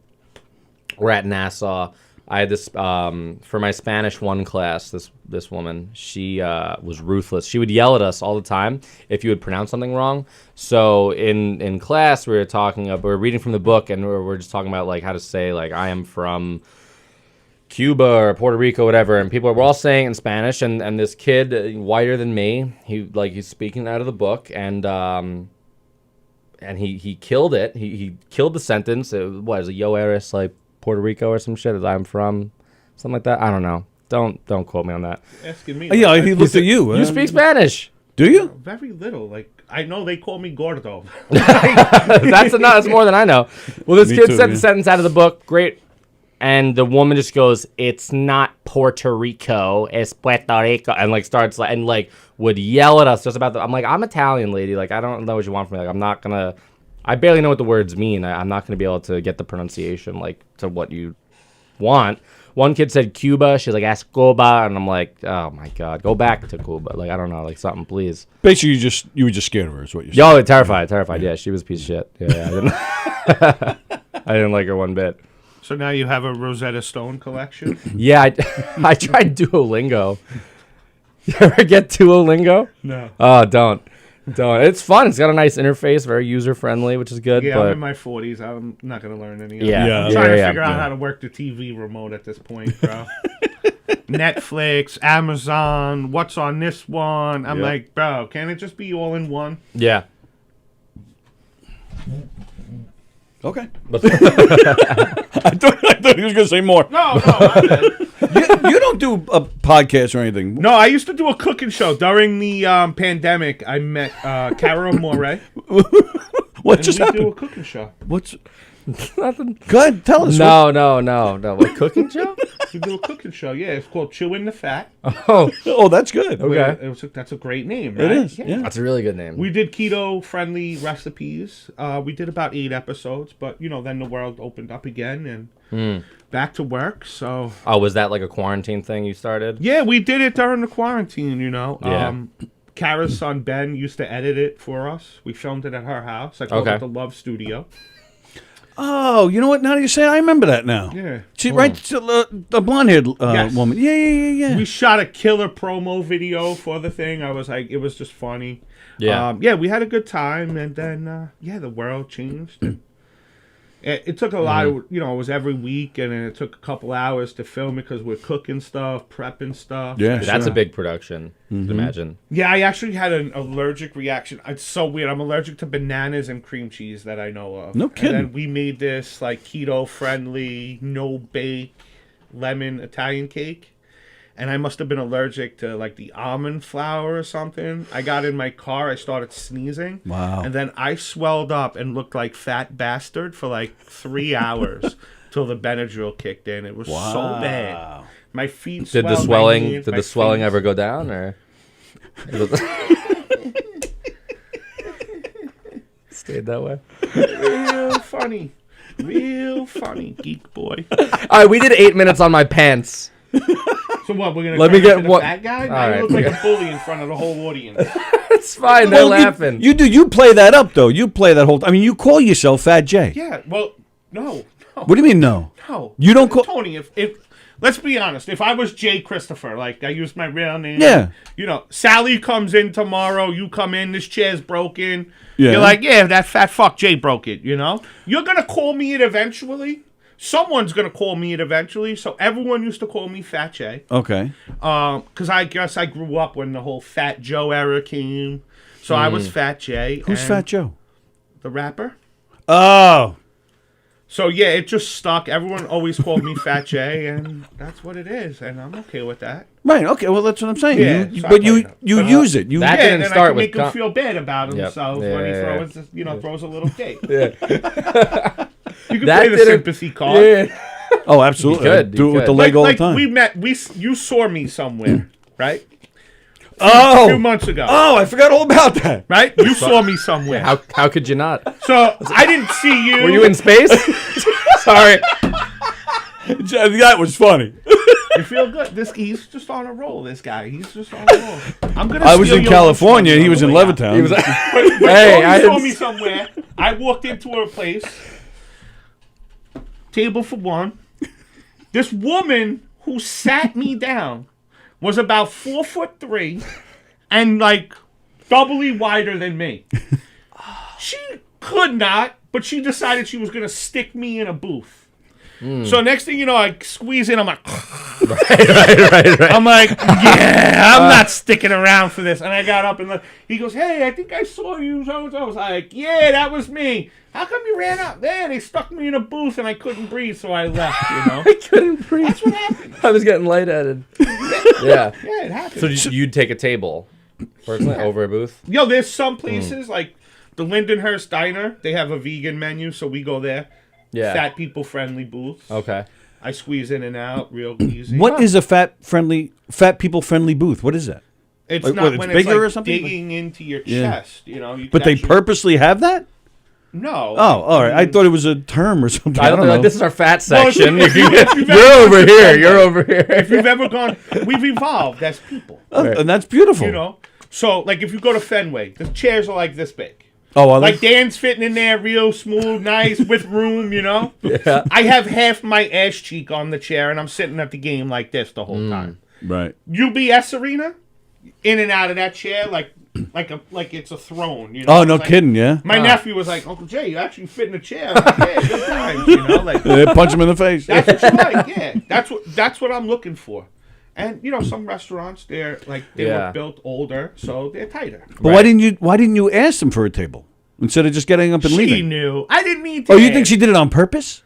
were at Nassau. I had this for my Spanish 1 class. This woman, she was ruthless. She would yell at us all the time if you would pronounce something wrong. So in class, we were reading from the book, and we're just talking about like how to say like I am from Cuba or Puerto Rico, whatever. And we're all saying in Spanish. And this kid, whiter than me, he's speaking out of the book, and he killed it. He killed the sentence. It was a Yo eres like Puerto Rico or some shit, as I'm from, something like that. I don't know. Don't quote me on that. Asking me. Yeah, he looked at you. You speak Spanish. Do you? Very little. Like I know they call me gordo. That's more than I know. Well, this Me kid too, said yeah. the sentence out of the book. Great. And the woman just goes, "It's not Puerto Rico, it's Puerto Rico," and like starts like and like would yell at us just about I'm like, I'm Italian, lady. Like I don't know what you want from me. Like I'm not gonna. I barely know what the words mean. I'm not gonna be able to get the pronunciation like to what you want. One kid said Cuba. She's like, "Ask Cuba," and I'm like, "Oh my god, go back to Cuba." Like I don't know, like something, please. Basically, you were just scared of her, is what you're saying. Yo, terrified. Yeah, she was a piece of shit. Yeah, I didn't like her one bit. So now you have a Rosetta Stone collection? Yeah, I tried Duolingo. You ever get Duolingo? No. Oh, don't. It's fun. It's got a nice interface, very user friendly, which is good. Yeah, but I'm in my 40s. I'm not going to learn any of Yeah. it. I'm trying to figure out yeah. how to work the TV remote at this point, bro. Netflix, Amazon, what's on this one? I'm like, bro, can't it just be all in one? Yeah. Okay. I thought he was going to say more. No. You don't do a podcast or anything. No, I used to do a cooking show. During the pandemic, I met Cara Moray. What just happened? We do a cooking show. What's nothing? Go ahead, tell us. No. A cooking show? We do a cooking show. Yeah, it's called Chewing the Fat. Oh, that's good. Okay. That's a great name, right? It is. Yeah. That's a really good name. We did keto-friendly recipes. We did about 8 episodes, but then the world opened up again and back to work. So. Oh, was that like a quarantine thing you started? Yeah, we did it during the quarantine. Yeah. Kara's son Ben used to edit it for us. We filmed it at her house. I called it the Love Studio. Oh, you know what? Now that you say it, I remember that now. Yeah. She, right, the blonde-haired woman. Yeah. We shot a killer promo video for the thing. I was like, it was just funny. Yeah. We had a good time, and then, the world changed. It took a lot of, it was every week, and then it took a couple hours to film it because we're cooking stuff, prepping stuff. Yeah, That's a big production, imagine. Yeah, I actually had an allergic reaction. It's so weird. I'm allergic to bananas and cream cheese that I know of. No kidding. And then we made this, like, keto-friendly, no-bake, lemon Italian cake. And I must have been allergic to, like, the almond flour or something. I got in my car. I started sneezing. Wow. And then I swelled up and looked like fat bastard for, like, 3 hours till the Benadryl kicked in. It was so bad. My feet swelled. Did the swelling ever go down, or? Stayed that way. Real funny, geek boy. All right, we did 8 minutes on my pants. So what? We're gonna Let me get into what? the fat guy? All Now you right. look like a bully in front of the whole audience. It's fine. They're laughing. You do. You play that up though. You play that whole. I mean, you call yourself Fat J. Yeah. Well, no. What do you mean no? No. You don't call Tony. If let's be honest, if I was Jay Christopher, like I used my real name. Yeah. You know, Sallie comes in tomorrow. You come in. This chair's broken. Yeah. You're like, yeah, that fat fuck Jay broke it. You know. You're gonna call me it eventually. Someone's gonna call me it eventually. So everyone used to call me Fat Jay. Okay. Because I guess I grew up when the whole Fat Joe era came. So I was Fat Jay. Who's and Fat Joe? The rapper. Oh. So yeah, it just stuck. Everyone always called me Fat Jay, and that's what it is, and I'm okay with that. Right. Okay. Well, that's what I'm saying. Yeah, You, so but I you play it. you But, use it. You that Yeah, didn't and start I can with make him feel bad about himself when he throws, throws a little date. Yeah. You can That play the didn't- sympathy card. Yeah. Oh, absolutely. You I could, do you it with the could. leg all the Like time. we met. You saw me somewhere, right? Oh. A few months ago. Oh, I forgot all about that. Right? You saw me somewhere. How could you not? So I didn't see you. Were you in space? Sorry. That was funny. You feel good. He's just on a roll. This guy. He's just on a roll. I'm gonna. I was steal in your California. lunch He was in money on the way out. Levittown. He was. But Hey, I you saw didn't me s- somewhere. I walked into a place. Table for one. This woman who sat me down was about 4'3" and like doubly wider than me. She could not, but she decided she was gonna stick me in a booth. So next thing you know, I squeeze in. I'm like, right. I'm like, yeah, I'm not sticking around for this. And I got up and left. He goes, hey, I think I saw you. So I was like, yeah, that was me. How come you ran out? There, they stuck me in a booth and I couldn't breathe, so I left. You know, I couldn't breathe. That's what happened. I was getting lightheaded. Yeah. Yeah, it happened. So you'd take a table, personally, over a booth? Yo, there's some places like the Lindenhurst Diner. They have a vegan menu, so we go there. Yeah. Fat people friendly booths. Okay. I squeeze in and out real easy. What is a fat people friendly booth? What is that? It's Like, not what, it's when bigger it's like or something? digging into your Yeah. chest. You know, you But could they actually- purposely have that? No. Oh, all right. I thought it was a term or something. I don't know. Like, this is our fat Well, if section. you- if you- if you've You're ever over gone to here. Fenway, You're over here. If you've ever gone, we've evolved as people. Oh, and that's beautiful. You know, so like if you go to Fenway, the chairs are like this big. Oh, well, like Dan's fitting in there, real smooth, nice, with room. You know. Yeah. I have half my ass cheek on the chair, and I'm sitting at the game like this the whole time. Right. UBS Arena, in and out of that chair like it's a throne. You know. Oh, It's no like- kidding, yeah. My nephew was like, Uncle Jay, you actually fit in a chair. Like, yeah, good times, you know. Like, Yeah, punch him in the face. That's what you like, yeah. That's what I'm looking for. And you know, some restaurants they Yeah. were built older, so they're tighter. But why didn't you ask them for a table instead of just getting up and She leaving? knew. I didn't mean to. Oh, you think she did it on purpose?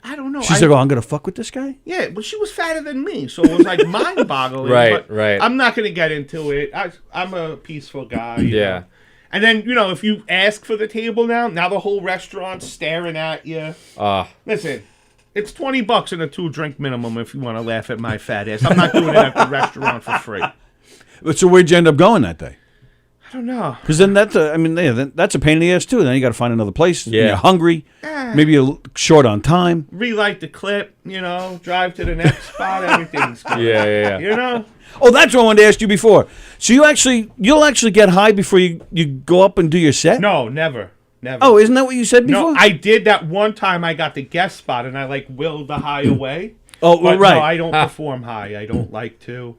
I don't know. She's like, oh, I'm gonna fuck with this guy. Yeah, but she was fatter than me, so it was like mind-boggling. Right, but right. I'm not gonna get into it. I'm a peaceful guy. you Yeah. know. And then you know, if you ask for the table now the whole restaurant's staring at you. Listen. It's $20 and a 2-drink minimum if you want to laugh at my fat ass. I'm not doing it at the restaurant for free. So where'd you end up going that day? I don't know. Because then that's a pain in the ass too. Then you got to find another place. Yeah. You're hungry. Maybe you're short on time. Relight the clip, you know, drive to the next spot, everything's good. Yeah. You know? Oh, that's what I wanted to ask you before. So you'll actually get high before you go up and do your set? No, never. Oh, isn't that what you said before? No, I did that one time. I got the guest spot and I like willed the high away. Oh, but right. No, I don't perform high. I don't like to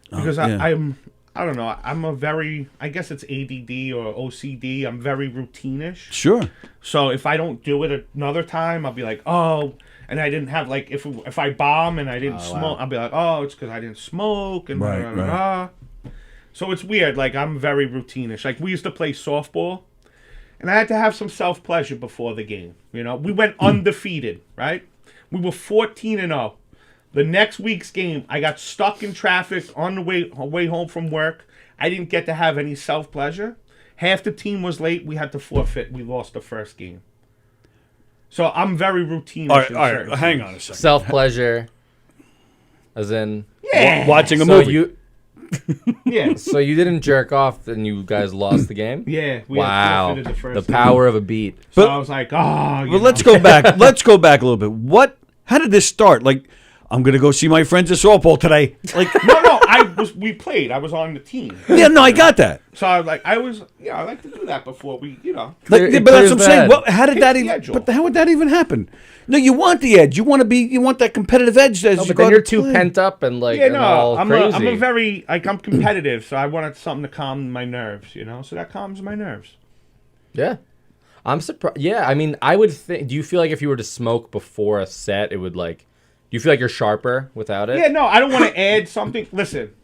because yeah. I don't know. I'm a very, I guess it's ADD or OCD. I'm very routine-ish. Sure. So if I don't do it another time, I'll be like, oh, and I didn't have like if I bomb and I didn't smoke, I'll be like, oh, it's because I didn't smoke and Right, blah, blah, blah. So it's weird. Like I'm very routine-ish. Like we used to play softball. And I had to have some self-pleasure before the game. You know, we went undefeated, right? We were 14-0. The next week's game, I got stuck in traffic on the way home from work. I didn't get to have any self-pleasure. Half the team was late. We had to forfeit. We lost the first game. So I'm very routine. All right. Hang on a second. Self-pleasure, as in... Yeah. Watching a So movie. you... Yeah. So you didn't jerk off and you guys lost the game? Yeah. We Wow. had forfeited The first power of a beat. So I was like, oh. But let's go back. Let's go back a little bit. How did this start? Like, I'm gonna go see my friends at softball today. Like, no. We played. I was on the team. Yeah, no, I got that. So I was like, I like to do that before we, Like, but that's what I'm saying. How did that even? But how would that even happen? No, you want the edge. You want that competitive edge. As But then you're too pent up and like and all I'm crazy. a very I'm competitive, so I wanted something to calm my nerves, so that calms my nerves. Yeah. I'm surprised. Yeah, I mean, I would think. Do you feel like if you were to smoke before a set, it would like? Do you feel like you're sharper without it? Yeah, no, I don't want to add something. Listen,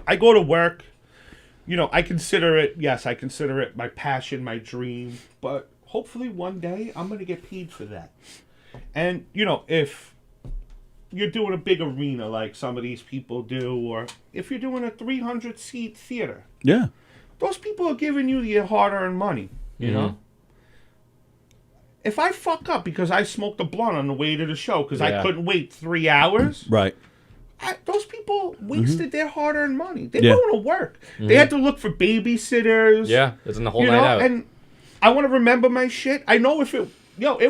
I go to work. I consider it my passion, my dream. But hopefully one day I'm gonna get paid for that. And if you're doing a big arena like some of these people do, or if you're doing a 300-seat theater, yeah, those people are giving you your hard-earned money. You know. If I fuck up because I smoked a blunt on the way to the show because I couldn't wait 3 hours, right? Those people wasted their hard-earned money. They're Yeah. going to work. They had to look for babysitters. Yeah, it's in the whole night out. And I want to remember my shit. I know if it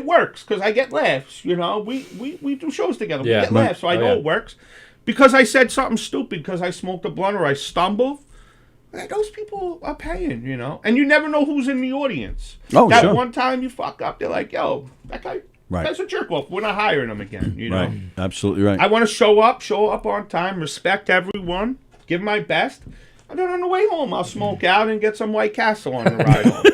works because I get laughs. We do shows together. Yeah. We get laughs, so I Oh, know yeah. it works. Because I said something stupid because I smoked a blunt or I stumbled. Those people are paying, and you never know who's in the audience. Oh, that sure. one time you fuck up, they're like, "Yo, that guy, Right. that's a jerk off. We're not hiring him again." Right. Absolutely right. I want to show up on time, respect everyone, give my best, and then on the way home, I'll smoke out and get some White Castle on the ride home.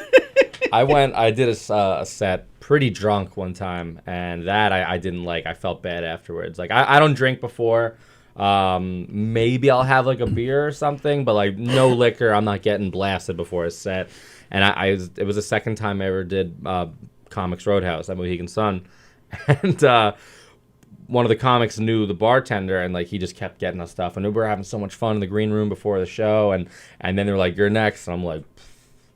I did a set pretty drunk one time, and that I didn't like. I felt bad afterwards. Like I don't drink before. Maybe I'll have like a beer or something, but like no liquor. I'm not getting blasted before a set. And it was the second time I ever did Comics Roadhouse at Mohegan Sun, and one of the comics knew the bartender, and like he just kept getting us stuff. And we were having so much fun in the green room before the show, and then they were like, "You're next," and I'm like,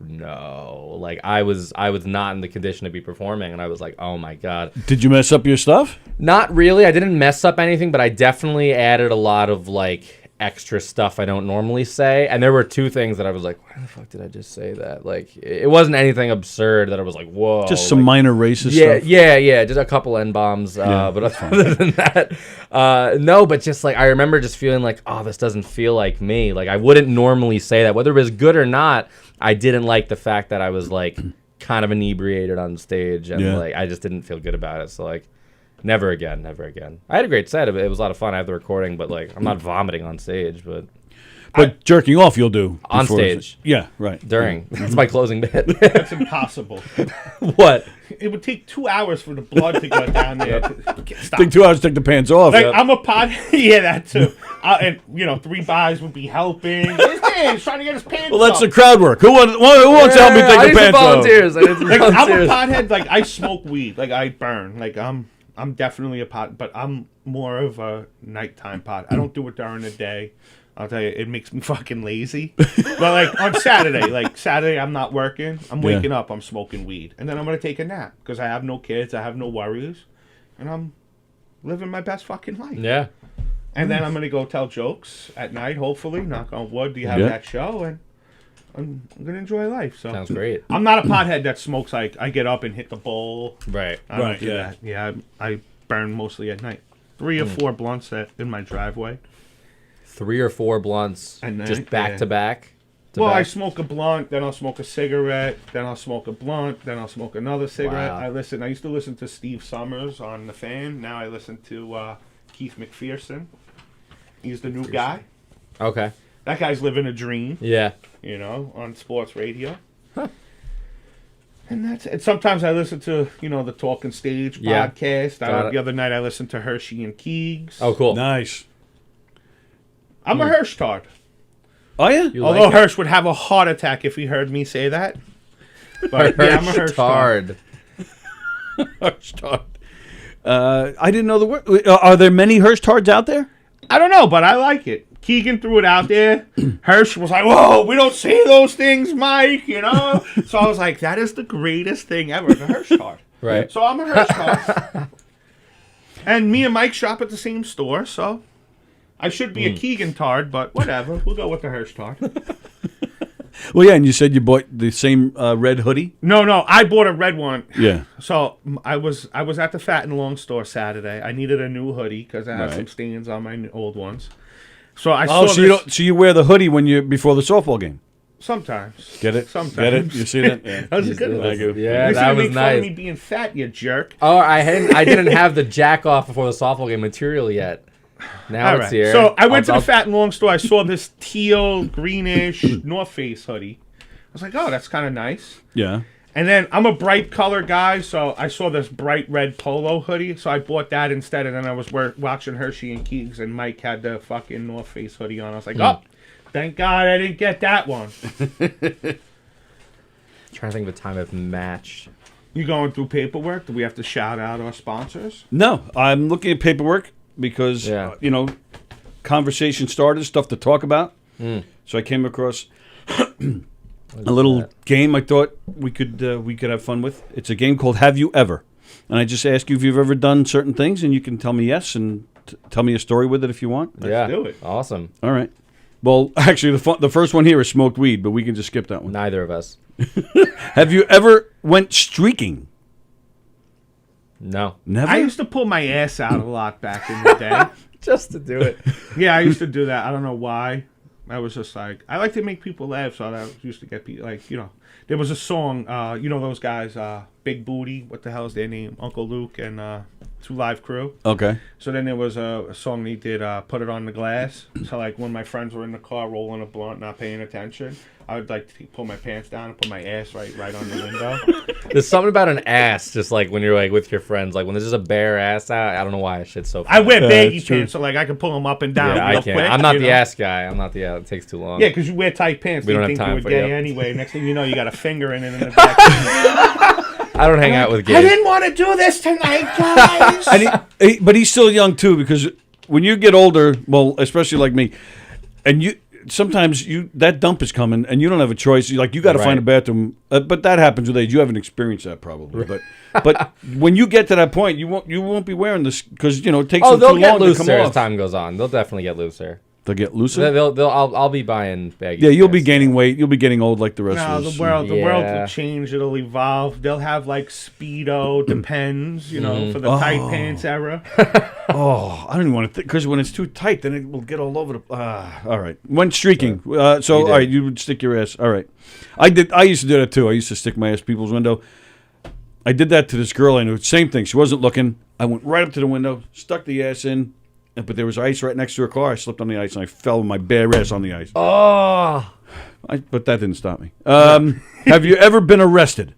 no, like I was not in the condition to be performing, and I was like, oh my god. Did you mess up your stuff? Not really. I didn't mess up anything, but I definitely added a lot of like extra stuff I don't normally say. And there were two things that I was like, why the fuck did I just say that? Like it wasn't anything absurd that I was like, whoa. Just some minor racist stuff. Yeah, just a couple N-bombs. But other than that, no. But just like I remember just feeling like, oh, this doesn't feel like me. Like I wouldn't normally say that, whether it was good or not. I didn't like the fact that I was like kind of inebriated on stage, and like I just didn't feel good about it. So like, never again. I had a great set. It was a lot of fun. I have the recording, but like I'm not vomiting on stage. But jerking off you'll do on before stage. Yeah, right. During that's my closing bit. That's impossible. What? It would take 2 hours for the blood to go down there. Stop. Take 2 hours to take the pants off. Like, I'm a pot. Yeah, that too. And 3 guys would be helping. He's trying to get his pants Well, that's off. the crowd work. Who wants to help me take the pants off? Like, I'm a pothead. Like I smoke weed. Like I burn. Like I'm definitely a pot, but I'm more of a nighttime pot. I don't do it during the day. I'll tell you, it makes me fucking lazy. But like on Saturday, I'm not working. I'm waking up, I'm smoking weed, and then I'm gonna take a nap because I have no kids, I have no worries, and I'm living my best fucking life. Yeah. And then I'm gonna go tell jokes at night. Hopefully, knock on wood, do you have that show? And I'm gonna enjoy life. So sounds great. I'm not a pothead that smokes like I get up and hit the bowl. Right. I don't do that. Yeah, I burn mostly at night. 3 or 4 blunts in my driveway. 3 or 4 blunts, just back to back. Well, I smoke a blunt, then I'll smoke a cigarette, then I'll smoke a blunt, then I'll smoke another cigarette. Wow. I used to listen to Steve Summers on The Fan. Now I listen to Keith McPherson. He's the new guy. Okay. That guy's living a dream. Yeah. On sports radio. Huh. And that's it. Sometimes I listen to, the Talking Stage podcast. The other night I listened to Hershey and Keegs. Oh, cool. Nice. I'm a Hirsch-tard. Oh, yeah? Although Hirsch would have a heart attack if he heard me say that. But yeah, I'm a Hirsch-tard. Hirsch-tard. I didn't know the word. Are there many Hirsch-tards out there? I don't know, but I like it. Keegan threw it out there. Hirsch was like, whoa, we don't say those things, Mike, So I was like, that is the greatest thing ever, the Hirsch-tard. Right. So I'm a Hirsch-tard. And me and Mike shop at the same store, so I should be a Keegan tard, but whatever. We'll go with the Hirsch tard. Well, yeah, and you said you bought the same red hoodie? No, I bought a red one. Yeah. So I was at the Fat and Long store Saturday. I needed a new hoodie because I had some stains on my old ones. So I saw so you wear the hoodie when you before the softball game? Sometimes. Get it? Sometimes. Get it? You see that? Yeah. That was a good one. Thank you. Yeah, that was Fun nice. of me being fat, you jerk. Oh, I didn't have the jack off before the softball game material yet. Now All it's here. So I went to the Fat and Long store. I saw this teal, greenish North Face hoodie. I was like, oh, that's kind of nice. Yeah. And then I'm a bright color guy, so I saw this bright red polo hoodie, so I bought that instead. And then I was watching Hershey and Keegs, and Mike had the fucking North Face hoodie on. I was like, oh, thank God I didn't get that one. Trying to think of the time I've matched. You going through paperwork? Do we have to shout out our sponsors? No, I'm looking at paperwork because, conversation started, stuff to talk about. So I came across a little game I thought we could have fun with. It's a game called Have You Ever? And I just ask you if you've ever done certain things, and you can tell me yes and tell me a story with it if you want. Let's do it. Awesome. All right. Well, actually, the first one here is smoked weed, but we can just skip that one. Neither of us. Have you ever went streaking? No. Never? I used to pull my ass out a lot back in the day. Just to do it. Yeah, I used to do that. I don't know why. I was just like, I like to make people laugh, so I used to get people, like, there was a song, those guys, Big Booty, what the hell is their name? Uncle Luke and Two Live Crew. Okay. So then there was a song they did, Put It on the Glass. So, like, when my friends were in the car rolling a blunt, not paying attention, I would, like, pull my pants down and put my ass right on the window. There's something about an ass, just like when you're like with your friends, like when there's just a bare ass out. I don't know why shit's so. I wear baggy pants, so like I can pull them up and down real quick. I'm not the ass guy. I'm not the. It takes too long. Yeah, because you wear tight pants. We They don't think have time you for were gay you. anyway. Next thing you know, you got a finger in it in the back. I don't hang out with gays. I didn't want to do this tonight, guys. But he's still young too, because when you get older, well, especially like me, and sometimes that dump is coming and you don't have a choice. You got to find a bathroom, but that happens with age. You haven't experienced that probably, but when you get to that point, you won't be wearing this because it takes them too long to come they'll get looser as off. time goes on. They'll definitely get looser. They'll get looser. I'll be buying baggy. Yeah, you'll be gaining weight. You'll be getting old like the rest of us. The world will change. It'll evolve. They'll have like Speedo, depends, for the tight pants era. Oh, I don't even want to because when it's too tight, then it will get all over the. All right, went streaking. All right, you would stick your ass. All right, I used to do that too. I used to stick my ass people's window. I did that to this girl I knew. Same thing. She wasn't looking. I went right up to the window, stuck the ass in, but there was ice right next to her car. I slipped on the ice and I fell with my bare ass on the ice. Oh, but that didn't stop me. Have you ever been arrested?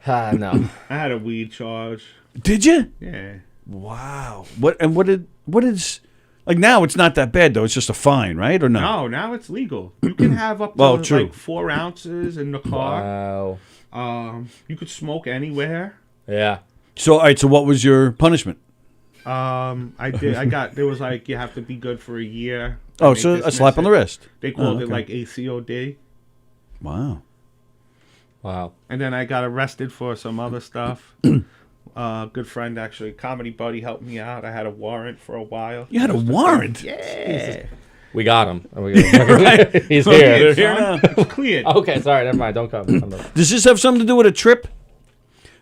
No. I had a weed charge. Did you? Yeah. Wow. What is like now? It's not that bad though. It's just a fine, right? Or no? No, now it's legal. You can have up to like 4 ounces in the car. Wow. You could smoke anywhere. Yeah. So all right. So what was your punishment? There was like you have to be good for a year. Oh, so a slap on the wrist. They called it like ACOD. Wow. Wow. And then I got arrested for some other stuff. Good friend, actually, comedy buddy, helped me out. I had a warrant for a while. You had a warrant? Yeah. We got him. Right. He's So here. they're here now. It's cleared. Okay, sorry, never mind. Don't come. Does this have something to do with a trip?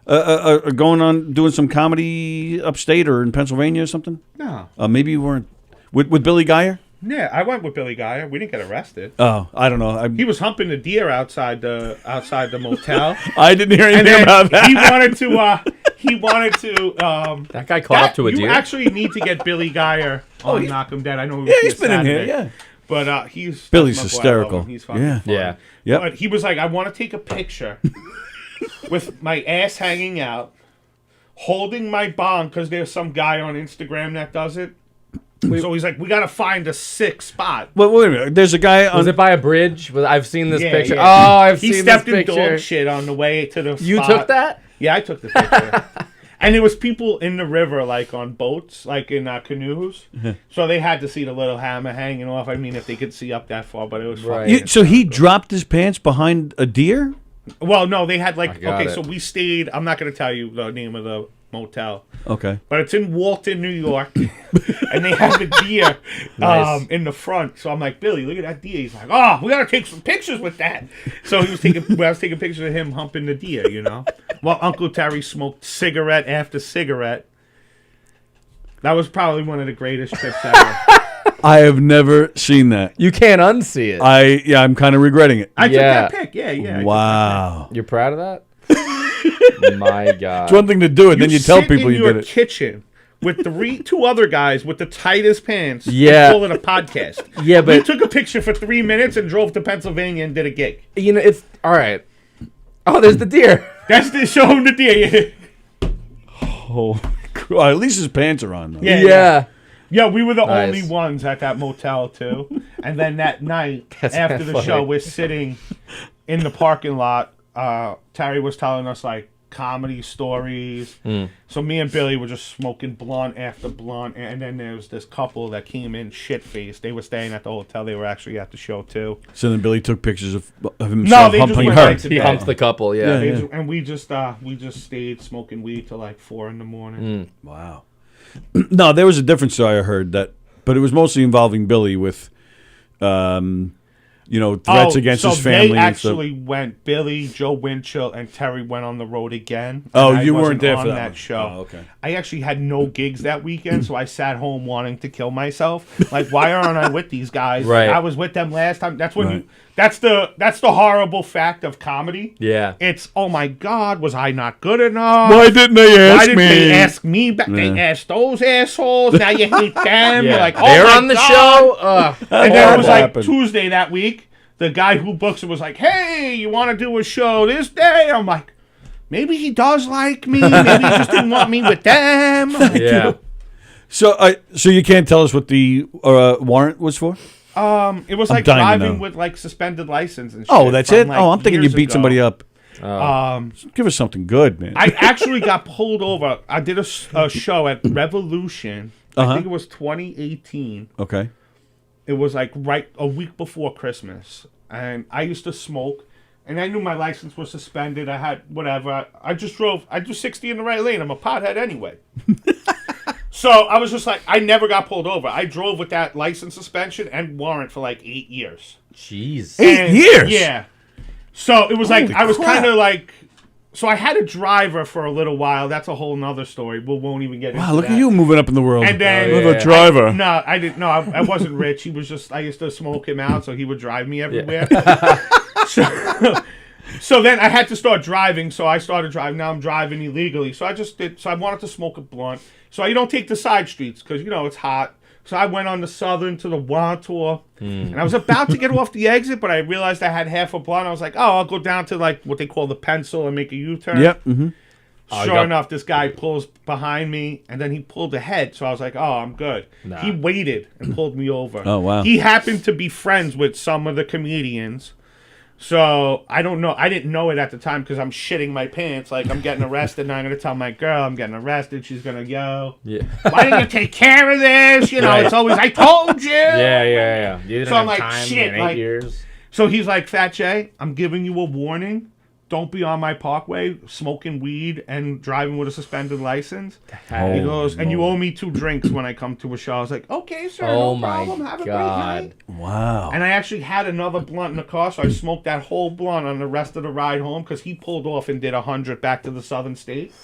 Going on doing some comedy upstate or in Pennsylvania or something? No. Maybe you weren't with Billy Geyer. Yeah, I went with Billy Geyer. We didn't get arrested. Oh, I don't know. He was humping the deer outside the motel. I didn't hear anything about that. He wanted to. That guy caught up to a deer. You actually need to get Billy Geyer on Knockem Dead. I know. He's been in here. Yeah. But he's Billy's my boy. I hysterical. love him. He's fucking Yeah. fun. Yeah. Yep. But he was like, I want to take a picture with my ass hanging out, holding my bong because there's some guy on Instagram that does it. So he's like, we got to find a sick spot. Well, wait a minute. There's a guy on. Was it by a bridge? I've seen this picture. Yeah. Oh, I've he seen stepped this picture. in dog shit on the way to the You spot. took that? Yeah, I took the picture. And there was people in the river, like on boats, like in canoes. So they had to see the little hammer hanging off. I mean, if they could see up that far, but it was fun. So he dropped his pants behind a deer? Well, no, they had like, got okay, it. so we stayed, I'm not going to tell you the name of the motel. Okay. But it's in Walton, New York, and they have the deer Nice. in the front. So I'm like, Billy, look at that deer. He's like, oh, we gotta take some pictures with that. So I was taking pictures of him humping the deer, you know, while Uncle Terry smoked cigarette after cigarette. That was probably one of the greatest trips ever. I have never seen that. You can't unsee it. I'm kind of regretting it. I took that pic. Yeah. Wow. You're proud of that? My God. It's one thing to do it, then you tell people you did in your it. kitchen with two other guys with the tightest pants. Yeah. Call it a podcast. Yeah, but we took a picture for 3 minutes and drove to Pennsylvania and did a gig. You know, it's all right. Oh, there's the deer. That's the show him the deer. Oh, cool. At least his pants are on, though. Yeah, we were the Nice. only ones at that motel too. And then that night That's after the funny. show, we're sitting in the parking lot. Terry was telling us like comedy stories. So me and Billy were just smoking blunt after blunt. And then there was this couple that came in shit-faced. They were staying at the hotel. They were actually at the show too. So then Billy took pictures of himself they just humping went her. right to He bed. humps the couple, yeah. And we just stayed smoking weed till like 4 a.m. Wow. No, there was a different story I heard but it was mostly involving Billy with, threats against his family. They and stuff. actually went. Billy, Joe Winchell, and Terry went on the road again. Oh, and I you weren't wasn't there on for that one. show. Oh, okay. I actually had no gigs that weekend, so I sat home wanting to kill myself. Like, why aren't I with these guys? Right. I was with them last time. That's when Right. That's the horrible fact of comedy. Yeah. It's, oh my God, was I not good enough? Why didn't they ask Why didn't me? they ask me back? They asked those assholes. Now you hate them. You're like, oh They're my on the God. show. Ugh. And then it was like happened. Tuesday that week. The guy who books it was like, hey, you want to do a show this day? I'm like, maybe he does like me. Maybe he just didn't want me with them. Yeah. So you can't tell us what the warrant was for? It was I'm like dying to driving know. with like suspended license and shit. Oh, that's from, it? like, Oh, I'm thinking you years beat ago. somebody up. Oh. Give us something good, man. I actually got pulled over. I did a show at Revolution. I think it was 2018. Okay. It was like right a week before Christmas. And I used to smoke. And I knew my license was suspended. I had whatever. I just drove. I do 60 in the right lane. I'm a pothead anyway. So I was just like, I never got pulled over. I drove with that license suspension and warrant for like 8 years. Jeez. 8 years? Yeah. So it was Holy like, I was crap. kind of like, so I had a driver for a little while. That's a whole nother story. We won't even get into Wow, look that. at you moving up in the world. And then Look at a driver. I didn't. No, I wasn't rich. He was just. I used to smoke him out, so he would drive me everywhere. So then I had to start driving. So I started driving. Now I'm driving illegally. So I just did. So I wanted to smoke a blunt. So you don't take the side streets because it's hot. So I went on the Southern to the Wantor, and I was about to get off the exit, but I realized I had half a blunt. I was like, oh, I'll go down to like what they call the pencil and make a U-turn. Yep. Mm-hmm. Sure enough, this guy pulls behind me, and then he pulled ahead. So I was like, oh, I'm good. Nah. He waited and pulled me over. Oh, wow. He happened to be friends with some of the comedians. So I don't know. I didn't know it at the time because I'm shitting my pants. Like, I'm getting arrested, and I'm going to tell my girl I'm getting arrested. She's going to go, Yeah. why didn't you take care of this? Right. It's always, I told you. Yeah. You didn't So have I'm like, time shit, in 8 like- years. So he's like, Fat Jay, I'm giving you a warning. Don't be on my parkway smoking weed and driving with a suspended license. He goes, and you owe me 2 drinks when I come to a show. I was like, okay, sir, Oh no my problem. Have a great God. night. Wow. And I actually had another blunt in the car, so I smoked that whole blunt on the rest of the ride home because he pulled off and did 100 back to the Southern State.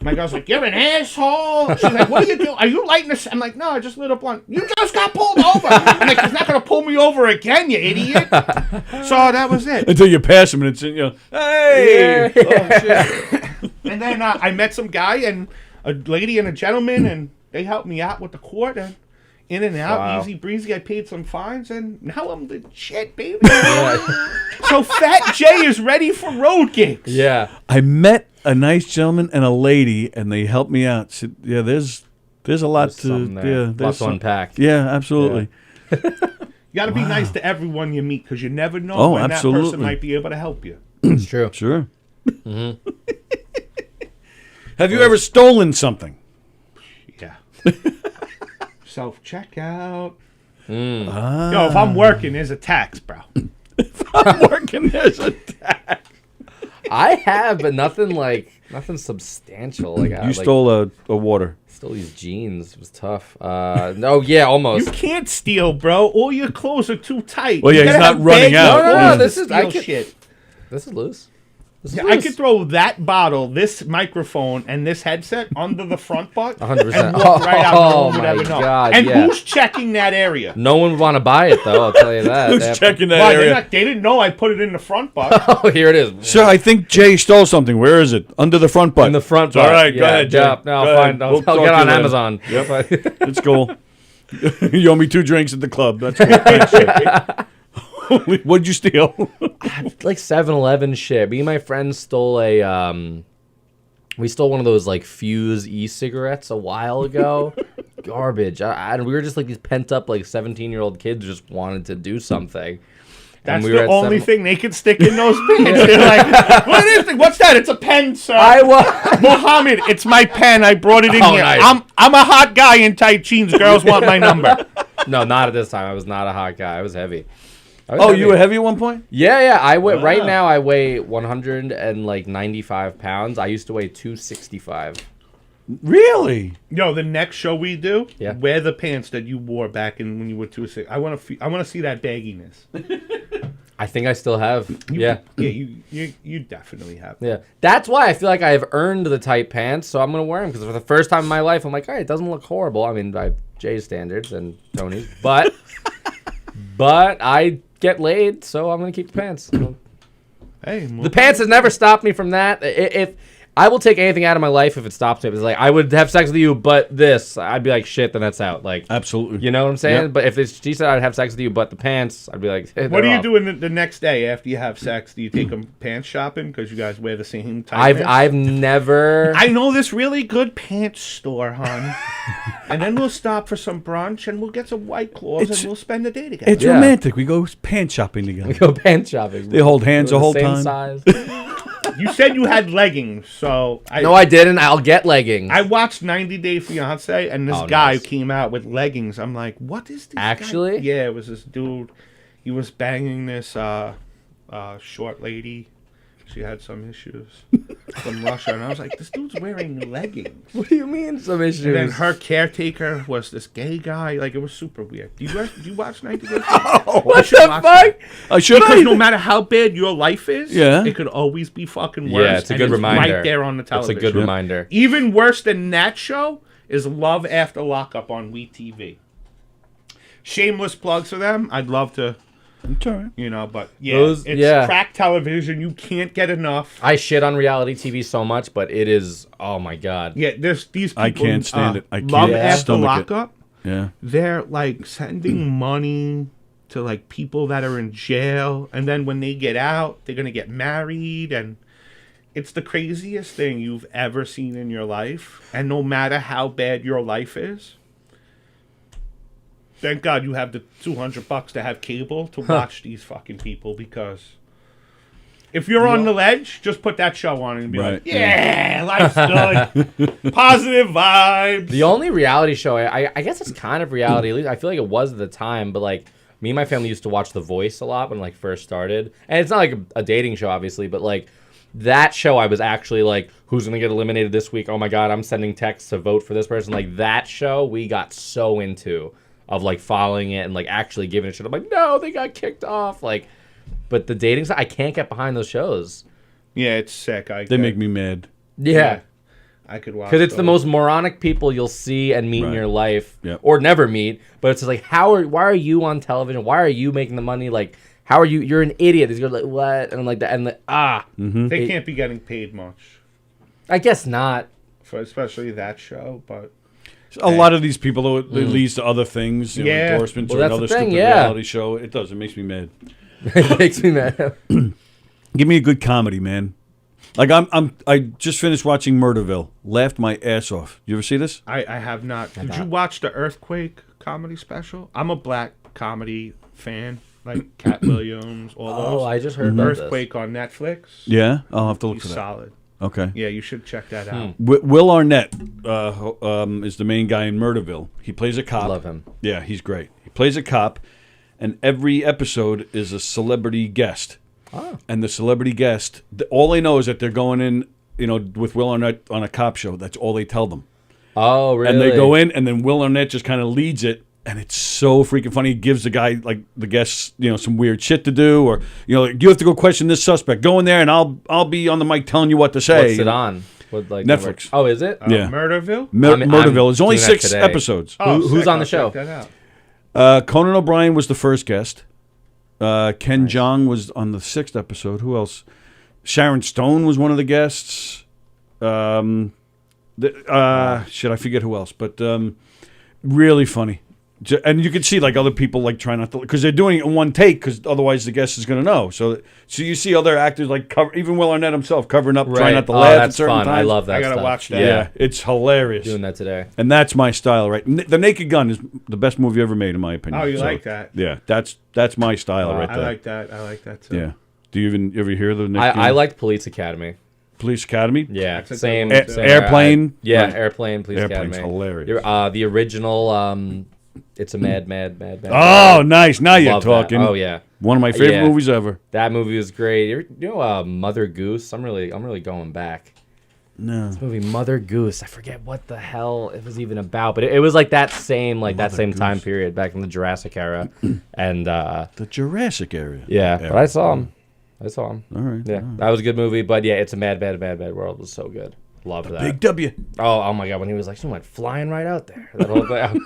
My girl's like, you're an asshole. She's like, what are you doing? Are you lighting this? I'm like, no, I just lit a blunt. You just got pulled over. I'm like, he's not going to pull me over again, you idiot. So that was it. Until you pass him and it's, hey! Yeah. Oh, shit. And then I met some guy and a lady and a gentleman, and they helped me out with the court, and in and out, Wow. easy breezy. I paid some fines, and now I'm the shit, baby. So Fat Jay is ready for road gigs. Yeah. I met a nice gentleman and a lady, and they helped me out. So, yeah, there's a lot There's something there. there's Lots to some- unpack. Yeah, absolutely. You got to be nice to everyone you meet because you never know Oh, when that absolutely. person might be able to help you. It's true. Sure. Have you ever stolen something? Yeah. Self-checkout. Ah. Yo, if I'm working, there's a tax, bro. I'm working as a I have, but nothing Nothing substantial. Like You stole a water. Stole these jeans. It was tough. No, yeah, almost. You can't steal, bro. All your clothes are too tight. Well, yeah, You he's gotta not have running big out. clothes No, to this is steal shit. This is loose. Yeah, I could throw that bottle, this microphone, and this headset under the front butt 100%. and walk right out. No Oh one would my ever know. God, And yeah. who's checking that area? No one would want to buy it though. I'll tell you that. Who's checking that Why, area? they didn't know I put it in the front butt. Oh, here it is. Sir, I think Jay stole something. Where is it? Under the front butt. In the front All butt. right, go Yeah, ahead, Jay. yeah. No, Go fine. ahead. I'll We'll get talk to on you later. Amazon. Yep. It's cool. You owe me 2 drinks at the club. That's cool. Thanks, Jay. What'd you steal? Like 7-Eleven shit. Me and my friends stole we stole one of those like Fuse e-cigarettes a while ago. Garbage. We were just like these pent up like 17-year-old kids who just wanted to do something. That's we were the at only 7 thing they can stick in those pants. They're like, what is it? What's that? It's a pen, sir. Mohammed, it's my pen. I brought it in here. Nice. I'm a hot guy in tight jeans. Girls want my number. No, not at this time. I was not a hot guy. I was heavy. You were heavy at one point? Yeah. I weigh right now. I weigh 195 pounds. I used to weigh 265. Really? Yo, the next show we do, Yeah. wear the pants that you wore back in when you were 206. I want to see that bagginess. I think I still have. Yeah. You definitely have. Yeah. That's why I feel like I have earned the tight pants, so I'm gonna wear them because for the first time in my life, I'm like, all right, it doesn't look horrible. I mean, by Jay's standards and Tony's, but I get laid, so I'm gonna keep the pants. Hey, the pants has never stopped me from that. If I will take anything out of my life if it stops me. If it's like I would have sex with you, but this, I'd be like, shit, then that's out. Like, absolutely. You know what I'm saying? Yep. But if she said I'd have sex with you, but the pants, I'd be like, hey, What do you off. do the next day after you have sex? Do you take them pants shopping because you guys wear the same type? I've never. I know this really good pants store, hon. And then we'll stop for some brunch and we'll get some White Claws and we'll spend the day together. It's romantic. We go pants shopping together. We go pants shopping. They hold hands the whole same time. Size. You said you had leggings, so No, I didn't. I'll get leggings. I watched 90 Day Fiance, and this Oh, guy nice. came out with leggings. I'm like, what is this? Actually? guy? Yeah, it was this dude. He was banging this short lady. She had some issues from Russia, and I was like, this dude's wearing leggings. What do you mean some issues? And then her caretaker was this gay guy. Like, it was super weird. Do you watch 90 Day? What the fuck? Because no matter how bad your life is, Yeah. it could always be fucking worse. Yeah, it's a and good reminder. Right there on the television. It's a good reminder. Even worse than that show is Love After Lockup on WeTV. Shameless plugs for them. I'd love to. It's all right. You know, but yeah, Those- it's yeah. crack television. You can't get enough. I shit on reality TV so much, but it is, oh my God. Yeah, there's these people. I can't stand it. I can't Love After stomach it. Lockup. Yeah. They're like sending money to like people that are in jail, and then when they get out, they're gonna get married, and it's the craziest thing you've ever seen in your life. And no matter how bad your life is, thank God you have the $200 to have cable to watch these fucking people, because if you're on the ledge, just put that show on and be Right, like, yeah, life's good. Positive vibes. The only reality show, I guess it's kind of reality, at least I feel like it was at the time, but like me and my family used to watch The Voice a lot when like first started. And it's not like a dating show, obviously, but like that show I was actually like, who's going to get eliminated this week? Oh my God, I'm sending texts to vote for this person. Like that show we got so into of like following it and like actually giving a shit. I'm like, no, they got kicked off. Like, but the dating side, I can't get behind those shows. Yeah, it's sick. They make me mad. Yeah. I could watch Because it's the those. most moronic people you'll see and meet in Right. your life, Yep. or never meet. But it's just like, why are you on television? Why are you making the money? Like, how are you? You're an idiot. These guys are like, what? And I'm like that, and like, They It- can't be getting paid much, I guess not. for especially that show. But A lot of these people, though, it leads to other things, you know, Yeah. endorsements Well, or that's another the thing, stupid yeah. reality show. It does. It makes me mad. It makes me mad. Give me a good comedy, man. Like I just finished watching Murderville. Laughed my ass off. You ever see this? I have not. Did you watch the Earthquake comedy special? I'm a black comedy fan, like Cat Williams, all those. Oh, I just heard about this. Earthquake on Netflix. Yeah, I'll have to look He's for that. solid. Okay. Yeah, you should check that out. Will Arnett is the main guy in Murderville. He plays a cop. Love him. Yeah, he's great. He plays a cop, and every episode is a celebrity guest. Oh. And the celebrity guest, all they know is that they're going in with Will Arnett on a cop show. That's all they tell them. Oh, really? And they go in, and then Will Arnett just kind of leads it, and it's so freaking funny. He gives the guy, like the guests, some weird shit to do, or you have to go question this suspect. Go in there, and I'll be on the mic telling you what to say. What's it on? What, like Netflix. Oh, is it? Yeah. Murderville. Murderville. It's only doing that 6 today. episodes. Oh, Who's on the I'll show? check that out. Conan O'Brien was the first guest. Ken Jeong was on the 6th episode. Who else? Sharon Stone was one of the guests. Shit, I forget who else, but really funny. And you can see like other people like trying not to, because they're doing it in one take, because otherwise the guest is going to know. So you see other actors like even Will Arnett himself covering up, trying not to laugh at certain fun. times. I love that. I gotta stuff. watch that. Yeah, it's hilarious. Doing that today. And that's my style, right? The Naked Gun is the best movie ever made, in my opinion. Oh, you like that? Yeah, that's my style right I there. like that. I like that too. Yeah. Do you ever hear the Naked Gun? I liked Police Academy. Police Academy? Yeah, That's a same. good one, same too. Airplane? Yeah, Right. Airplane. Police Airplane's Academy. hilarious. The original. It's a mad. Oh, nice. Now you're Love that. talking. Oh yeah. One of my favorite Yeah. movies ever. That movie was great. Mother Goose. I'm really going back. No. This movie Mother Goose. I forget what the hell it was even about, but it was like that same time period back in the Jurassic era, and the Jurassic era. Yeah, but I saw him. All right. Yeah, that was a good movie. But yeah, it's a mad world. It was so good. Loved that. Big W. Oh my God! When he was like, she went flying right out there. That whole thing.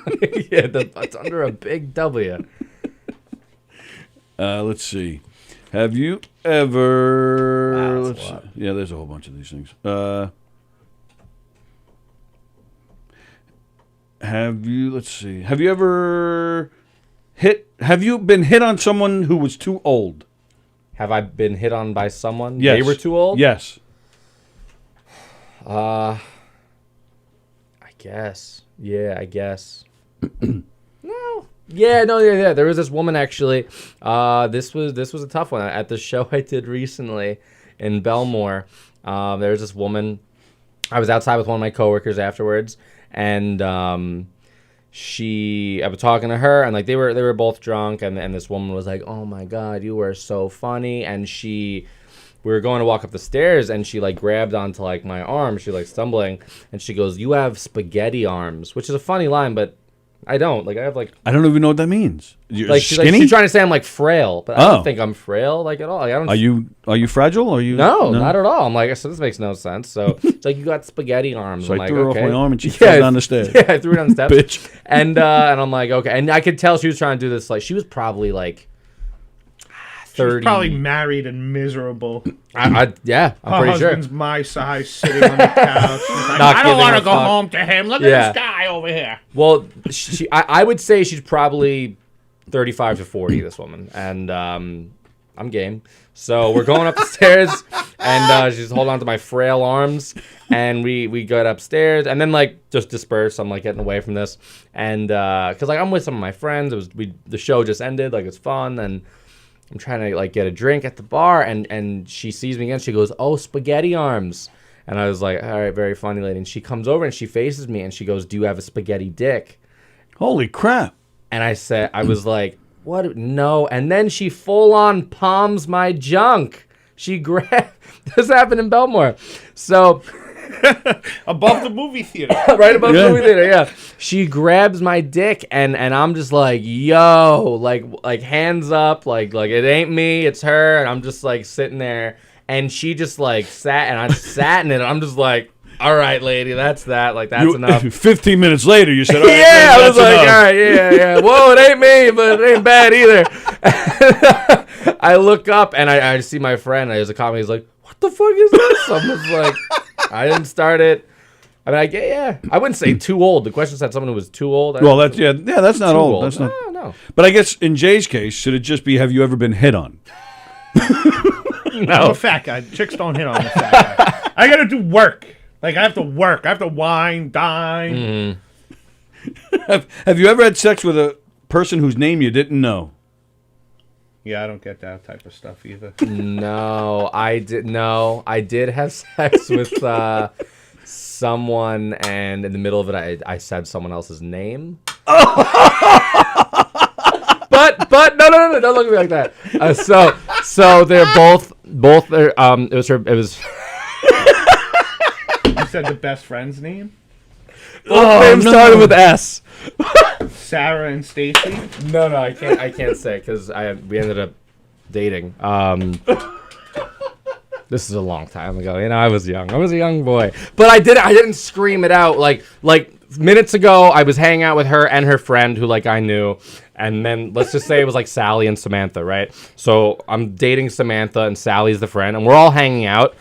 Yeah, it's under a big W. Let's see. Have you ever? That's a lot. Yeah, there's a whole bunch of these things. Have you? Let's see. Have you ever Have you been hit on someone who was too old? Have I been hit on by someone? Yes. They were too old? Yes. I guess. Yeah, I guess. No. Yeah, no, yeah. There was this woman actually. This was a tough one. At the show I did recently in Belmore, there was this woman. I was outside with one of my coworkers afterwards, and I was talking to her, and like they were both drunk, and this woman was like, "Oh my God, you were so funny," and we were going to walk up the stairs, and she like grabbed onto like my arm. She like stumbling, and she goes, "You have spaghetti arms," which is a funny line, but I don't. Like I have like I don't even know what that means. You're like skinny? she's trying to say I'm like frail, but I don't think I'm frail like at all. Like, I don't. Are you fragile? Are you? No, not at all. I'm like, so this makes no sense. So it's like you got spaghetti arms. So I'm I like, threw her okay. off my arm and she fell down the stairs. Yeah, I threw her down the steps. Bitch. And I'm like, okay. And I could tell she was trying to do this. Like she was probably like 30. She's probably married and miserable. Yeah, I'm pretty sure. Her husband's my size, sitting on the couch. She's like, Not I don't giving want a to go fuck. home to him. Look Yeah. at this guy over here. Well, I would say she's probably 35 to 40, this woman. And I'm game. So we're going up the stairs, and she's holding on to my frail arms. And we got upstairs, and then like just dispersed. I'm like getting away from this, and because like I'm with some of my friends. The show just ended. Like it's fun, and I'm trying to like get a drink at the bar, and she sees me again. She goes, "Oh, spaghetti arms." And I was like, "All right, very funny lady." And she comes over and she faces me and she goes, "Do you have a spaghetti dick?" Holy crap! And I was like, "What? No." And then she full on palms my junk. She grabbed. This happened in Belmore, so. Above the movie theater. Right above the movie theater, yeah. She grabs my dick, and I'm just like, yo, like hands up, like it ain't me, it's her, and I'm just like sitting there, and she just like sat, and I sat in it, and I'm just like, all right, lady, that's that, like that's enough. 15 minutes later, you said, all right, yeah, I was like, enough. all right, yeah. Whoa, it ain't me, but it ain't bad either. I look up, and I see my friend, and there's a comment, he's like, what the fuck is this? I'm just like, I didn't start it. I mean, I wouldn't say too old. The question said someone who was too old. Well, that's that's not old. That's not. No. But I guess in Jay's case, should it just be, have you ever been hit on? I'm a fat guy. Chicks don't hit on the fat guy. I gotta do work. Like I have to work. I have to wine, dine. Have you ever had sex with a person whose name you didn't know? Yeah, I don't get that type of stuff either. No, I did have sex with someone, and in the middle of it, I said someone else's name. But no, don't look at me like that. So they're both. It was her. It was. You said the best friend's name? Both names started with S. Sarah and Stacy? No, I can't say because we ended up dating. This is a long time ago. I was young. I was a young boy. But I didn't scream it out. Like minutes ago, I was hanging out with her and her friend who I knew. And then let's just say it was Sallie and Samantha, right? So I'm dating Samantha and Sally's the friend. And we're all hanging out.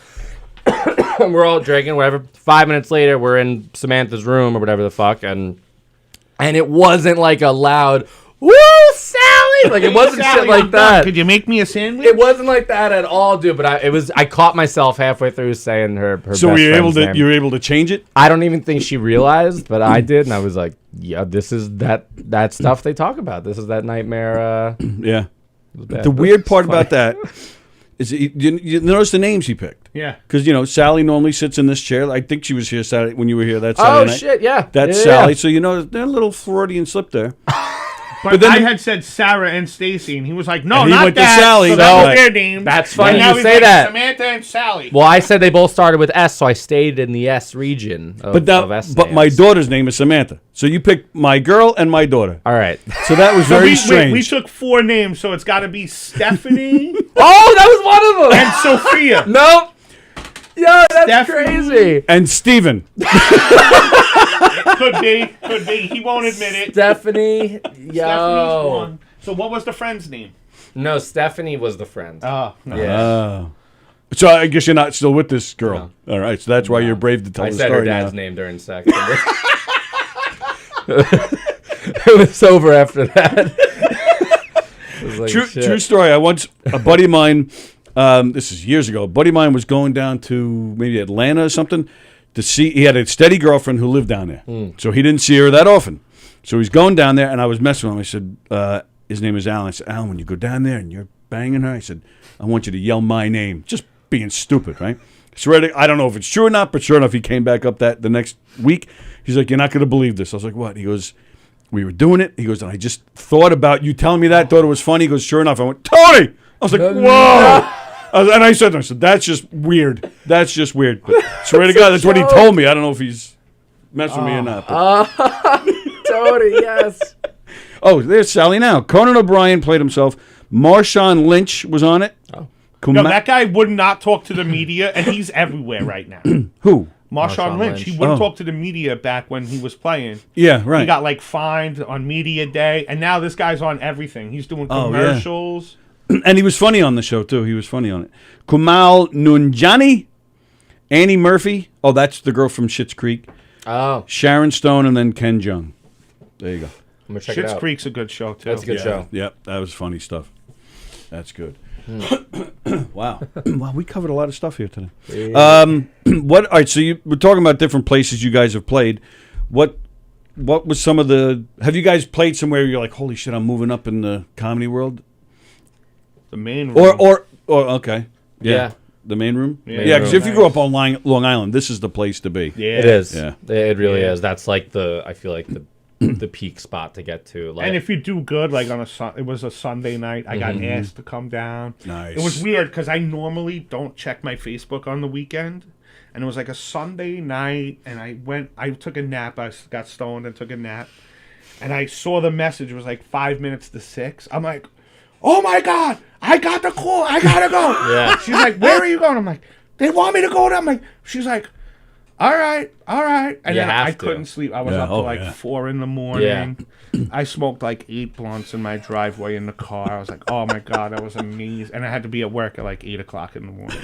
And we're all drinking, whatever. 5 minutes later, we're in Samantha's room or whatever the fuck. And it wasn't a loud, woo, Sallie! It wasn't Sallie, shit like that. Could you make me a sandwich? It wasn't like that at all, dude. But I caught myself halfway through saying her So best you friend's were name. able to change it? I don't even think she realized, but I did, and I was like, "Yeah, this is that stuff they talk about. This is that nightmare." Yeah. bad. The weird part about that is you notice the names he picked. Yeah. Because Sally normally sits in this chair. I think she was here Saturday when you were here that Saturday night. Shit, yeah. That's Yeah, Sally. yeah. So there's a little Freudian slip there. But then I had said Sarah and Stacy, and he was like, "No, And he not went to that." Sally. So that No. was their name. That's funny And now you he's say like, that. Samantha and Sally. Well, I said they both started with S, so I stayed in the S region of S But my names. daughter's name is Samantha. So you picked my girl and my daughter. All right. So that was very we strange. took 4 names, so it's got to be Stephanie Oh, that was one of them. and Sophia. Nope. Yo, that's Stephanie. crazy. And Steven. Could be. He won't admit it. Stephanie. Stephanie's Yo. one. So what was the friend's name? No, Stephanie was the friend. Oh, no. Yeah. So I guess you're not still with this girl. All right. So that's why you're brave to tell I the said story her dad's now. name during sex. It was over after that. It was like, shit. True story. A buddy of mine, this is years ago, a buddy of mine was going down to maybe Atlanta or something to see, he had a steady girlfriend who lived down there. So he didn't see her that often. So he's going down there, and I was messing with him. I said, his name is Alan. I said, Alan, when you go down there and you're banging her, I said, I want you to yell my name. Just being stupid, right? I don't know if it's true or not, but sure enough, he came back up the next week. He's like, you're not going to believe this. I was like, what? He goes, we were doing it. He goes, and I just thought about you telling me that, thought it was funny. He goes, sure enough. I went, Tony! I was like, whoa! And I said, that's just weird. That's just weird. But swear to God, that's what he told me. I don't know if he's messing with me or not. Tony, yes. Oh, there's Sally now. Conan O'Brien played himself. Marshawn Lynch was on it. Oh. No, that guy would not talk to the media, and he's everywhere right now. Who? Marshawn Lynch. He wouldn't talk to the media back when he was playing. Yeah, right. He got fined on media day, and now this guy's on everything. He's doing commercials. And he was funny on the show, too. He was funny on it. Kumail Nanjiani, Annie Murphy. Oh, that's the girl from Schitt's Creek. Oh. Sharon Stone, and then Ken Jeong. There you go. I'm going to check it Schitt's out. Creek's a good show, too. That's a good show. Yep, that was funny stuff. That's good. Wow. Wow, we covered a lot of stuff here today. Yeah. All right, so we're talking about different places you guys have played. What was some of the... Have you guys played somewhere you're like, holy shit, I'm moving up in the comedy world? The main room. Or okay. Yeah. The main room? Main Yeah, because room. if you grew up on Long Island, this is the place to be. Yeah. It is. Yeah. It really is. That's I feel like the peak spot to get to. And if you do good, it was a Sunday night, I got asked to come down. Nice. It was weird because I normally don't check my Facebook on the weekend. And it was like a Sunday night, and I took a nap. I got stoned and took a nap. And I saw the message. It was 5 minutes to 6. I'm like, oh my God, I got the call. I gotta go. Yeah. She's like, where are you going? I'm like, they want me to go there. I'm like, she's like, all right. And You then have I to. couldn't sleep. I was up to 4 in the morning. I smoked 8 blunts in my driveway in the car. I was like, oh my God, that was amazing. And I had to be at work at 8 o'clock in the morning.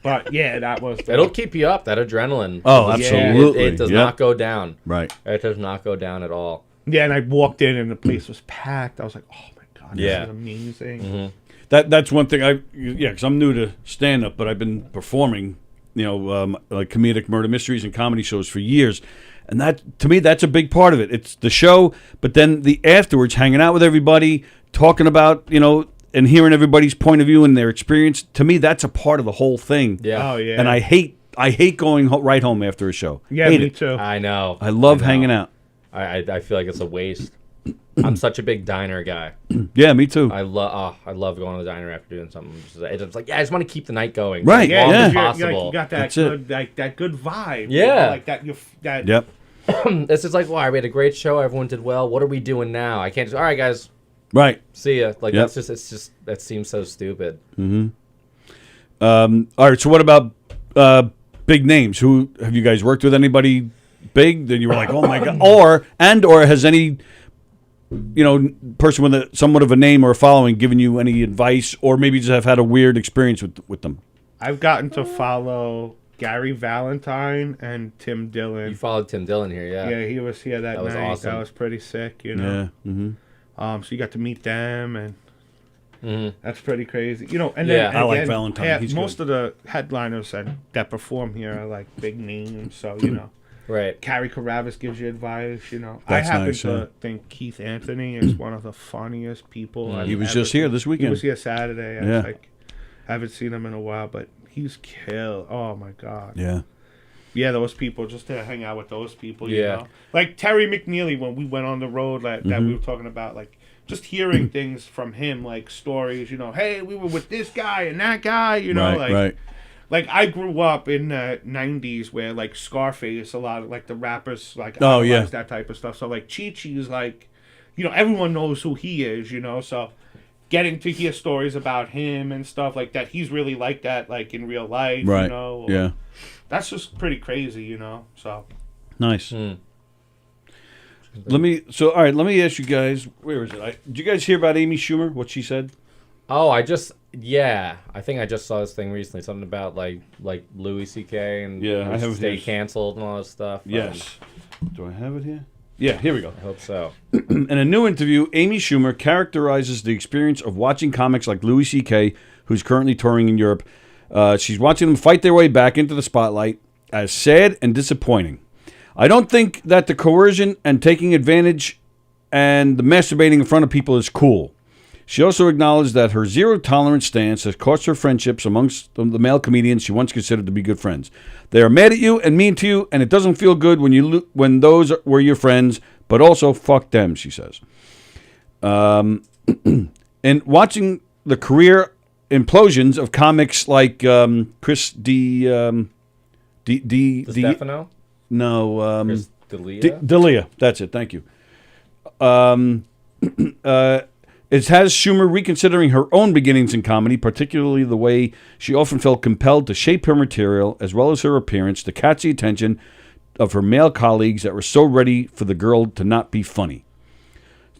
But yeah, that was... It'll keep you up, that adrenaline. Oh, Yeah, absolutely. it does not go down. Right. It does not go down at all. Yeah, and I walked in and the place was packed. I was like, oh my God, Yeah. this is amazing. Mm-hmm. That's one thing because I'm new to stand-up, but I've been performing, like comedic murder mysteries and comedy shows for years. And that, to me, that's a big part of it. It's the show, but then the afterwards, hanging out with everybody, talking about, and hearing everybody's point of view and their experience. To me, that's a part of the whole thing. Yeah. Oh, yeah. And I hate going right home after a show. Yeah, Hate me it. too. I know. I love hanging out. I feel like it's a waste. I'm such a big diner guy. Yeah, me too. I love going to the diner after doing something. It's like, yeah, I just want to keep the night going. Right. As long as Yeah. possible. You got that That's it. good, that good vibe. Yeah. You know, like that. That. Yep. This is like, wow, we had a great show. Everyone did well. What are we doing now? I can't just, all right, guys, Right. see ya. Like, Yep. that seems so stupid. Mm-hmm. All right. So what about big names? Who have you guys worked with? Anybody big that you were like, oh my god, or has any person with somewhat of a name or a following given you any advice, or maybe just have had a weird experience with them? I've gotten to follow Gary Valentine and Tim Dillon. You followed Tim Dillon here, yeah. Yeah, he was here that was night. awesome. That was pretty sick, you know. Yeah. Mm-hmm. So you got to meet them, and Mm-hmm. that's pretty crazy. You know, and Yeah. then I like again, Valentine. yeah, He's most good. of the headliners that perform here are like big names. So you know, Right. Carrie Carabas gives you advice. You know, That's I happen nice, to yeah. think Keith Anthony is one of the funniest people. I've He was ever just here seen. this He weekend. was here Saturday. I Yeah. was like, haven't seen him in a while, but he's killed. Oh my god. Yeah. Yeah, those people, just to hang out with those people, you Yeah. know? Like Terry McNeely, when we went on the road that Mm-hmm. we were talking about, like, just hearing things from him, like stories, you know, hey, we were with this guy and that guy, you know? Right. Like, I grew up in the 90s where, like, Scarface, a lot of, like, the rappers, like, Oh, yeah. idolized that type of stuff. So, like, Chi-Chi's, like, you know, everyone knows who he is, you know? So, getting to hear stories about him and stuff like that, he's really like that, like, in real life, Right. you know? Yeah. That's just pretty crazy, you know? So... Nice. Mm. Let me ask you guys. Where is it? Did you guys hear about Amy Schumer? What she said? Oh, I think I just saw this thing recently. Something about like Louis C.K. and Yeah, I have it stay here. canceled and all this stuff. Yes. Do I have it here? Yeah, here we go. I hope so. In a new interview, Amy Schumer characterizes the experience of watching comics like Louis C.K., who's currently touring in Europe. She's watching them fight their way back into the spotlight as sad and disappointing. I don't think that the coercion and taking advantage and the masturbating in front of people is cool. She also acknowledged that her zero-tolerance stance has cost her friendships amongst the male comedians she once considered to be good friends. They are mad at you and mean to you, and it doesn't feel good when those were your friends, but also fuck them, she says. And watching the career implosions of comics like Chris Stefano? No. Chris D'Elia? D'Elia. That's it. Thank you. It has Schumer reconsidering her own beginnings in comedy, particularly the way she often felt compelled to shape her material as well as her appearance to catch the attention of her male colleagues that were so ready for the girl to not be funny.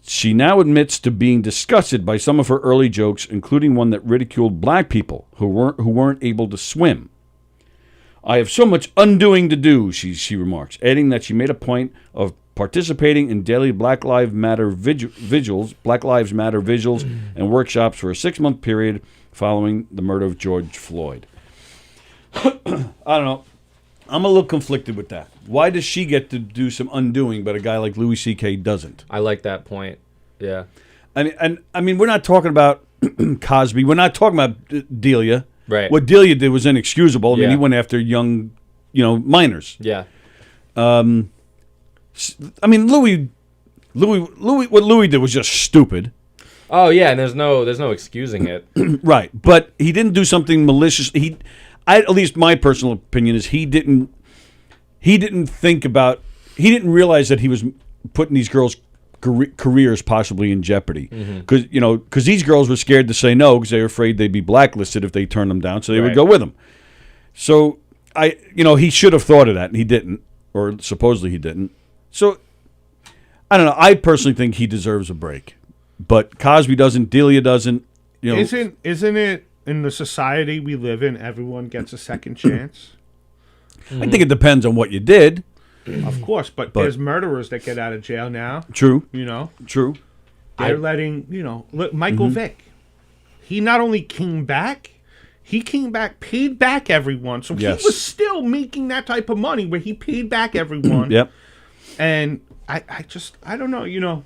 She now admits to being disgusted by some of her early jokes, including one that ridiculed black people who weren't able to swim. I have so much undoing to do, she remarks, adding that she made a point of participating in daily Black Lives Matter vigils and workshops for a 6-month period following the murder of George Floyd. I don't know. I'm a little conflicted with that. Why does she get to do some undoing, but a guy like Louis C.K. doesn't? I like that point. Yeah. I mean, we're not talking about Cosby. We're not talking about Delia. Right. What Delia did was inexcusable. I mean, Yeah. he went after young, minors. Yeah. I mean, Louis, what Louis did was just stupid. Oh yeah, and there's no excusing it. Right, but he didn't do something malicious. At least my personal opinion is he didn't realize that he was putting these girls' careers possibly in jeopardy. Because these girls were scared to say no because they were afraid they'd be blacklisted if they turned them down, so they would go with him. So he should have thought of that, and he didn't, or supposedly he didn't. So I don't know. I personally think he deserves a break, but Cosby doesn't. Delia doesn't. Isn't it in the society we live in? Everyone gets a second chance. I think it depends on what you did. Of course, but there's murderers that get out of jail now. True. True. They're letting look, Michael Vick. He not only came back, paid back everyone. So Yes. he was still making that type of money where he paid back everyone. Yep. And I don't know,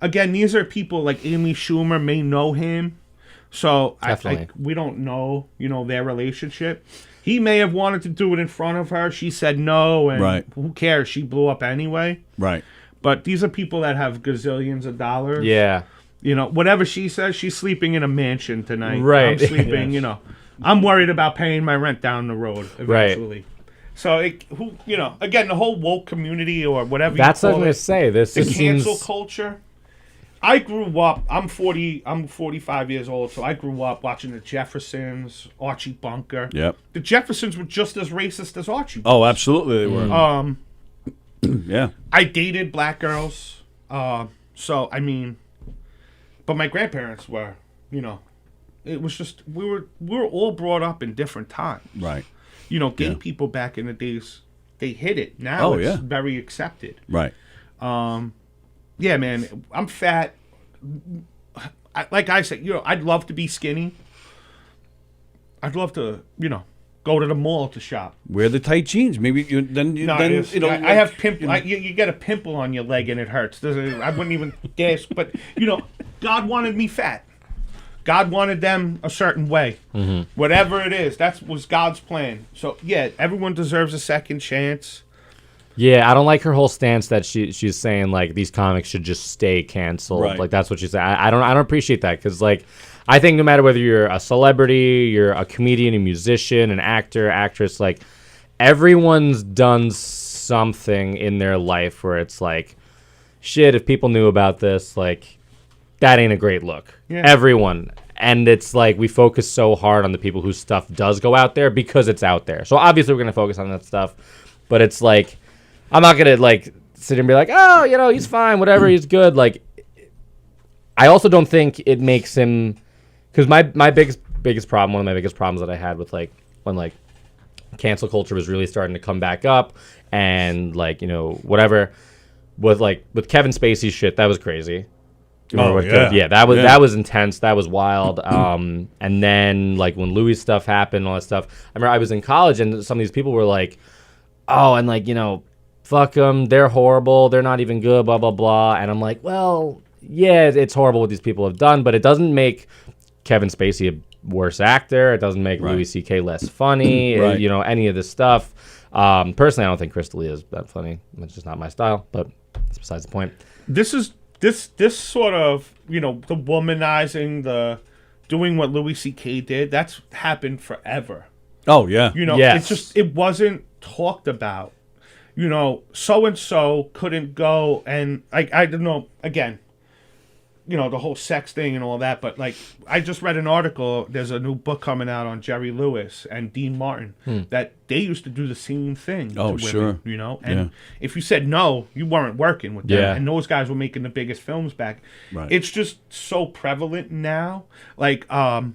again, these are people like Amy Schumer may know him. So we don't know, their relationship. He may have wanted to do it in front of her. She said no, and Right. who cares? She blew up anyway. Right. But these are people that have gazillions of dollars. Yeah. You know, whatever she says, she's sleeping in a mansion tonight. Right. I'm sleeping, you know. I'm worried about paying my rent down the road eventually. Right. So, again, the whole woke community or whatever That's you what call I'm going it, to say. This the just cancel seems... culture. I grew up, I'm 45 years old, so I grew up watching the Jeffersons, Archie Bunker. Yep. The Jeffersons were just as racist as Archie. Oh, absolutely they were. Yeah. I dated black girls. So, I mean, but my grandparents were, you know, it was just, we were all brought up in different times. Right. You know, gay people back in the days, they hid it. Now it's very accepted. Right. Yeah, man, I'm fat. Like I said, you know, I'd love to be skinny. I'd love to, you know, go to the mall to shop. Wear the tight jeans. Maybe you know. I have pimple. You get a pimple on your leg and it hurts. I wouldn't even guess. But you know, God wanted me fat. God wanted them a certain way. Mm-hmm. Whatever it is, that was God's plan. So yeah, everyone deserves a second chance. Yeah, I don't like her whole stance that she's saying like these comics should just stay canceled. Right. Like that's what she's saying. I don't appreciate that because like I think no matter whether you're a celebrity, you're a comedian, a musician, an actor, actress, like everyone's done something in their life where it's like, shit, if people knew about this, like that ain't a great look. Yeah. Everyone. And it's like we focus so hard on the people whose stuff does go out there because it's out there. So obviously we're going to focus on that stuff. But it's like, I'm not going to like sit and be like, oh, you know, he's fine, whatever, he's good. Like, I also don't think it makes him, because my biggest problem, one of my biggest problems that I had with like, when like cancel culture was really starting to come back up and like, you know, whatever, with Kevin Spacey shit, that was crazy. That was intense. That was wild. And then like when Louis stuff happened, all that stuff. I remember I was in college and some of these people were like, "Oh, and like you know, fuck them. They're horrible. They're not even good. Blah blah blah." And I'm like, "Well, yeah, it's horrible what these people have done, but it doesn't make Kevin Spacey a worse actor. It doesn't make Louis C.K. less funny. Right. You know, any of this stuff." Personally, I don't think Chris D'Elia is that funny. It's just not my style. But that's besides the point. This sort of, you know, the womanizing, the doing what Louis C.K. did, that's happened forever. Oh, yeah. You know, it wasn't talked about. You know, so-and-so couldn't go and, I don't know, again, you know, the whole sex thing and all that, but, like, I just read an article, there's a new book coming out on Jerry Lewis and Dean Martin, that they used to do the same thing to women, you know? And if you said no, you weren't working with them. Yeah. And those guys were making the biggest films back. Right. It's just so prevalent now. Like, a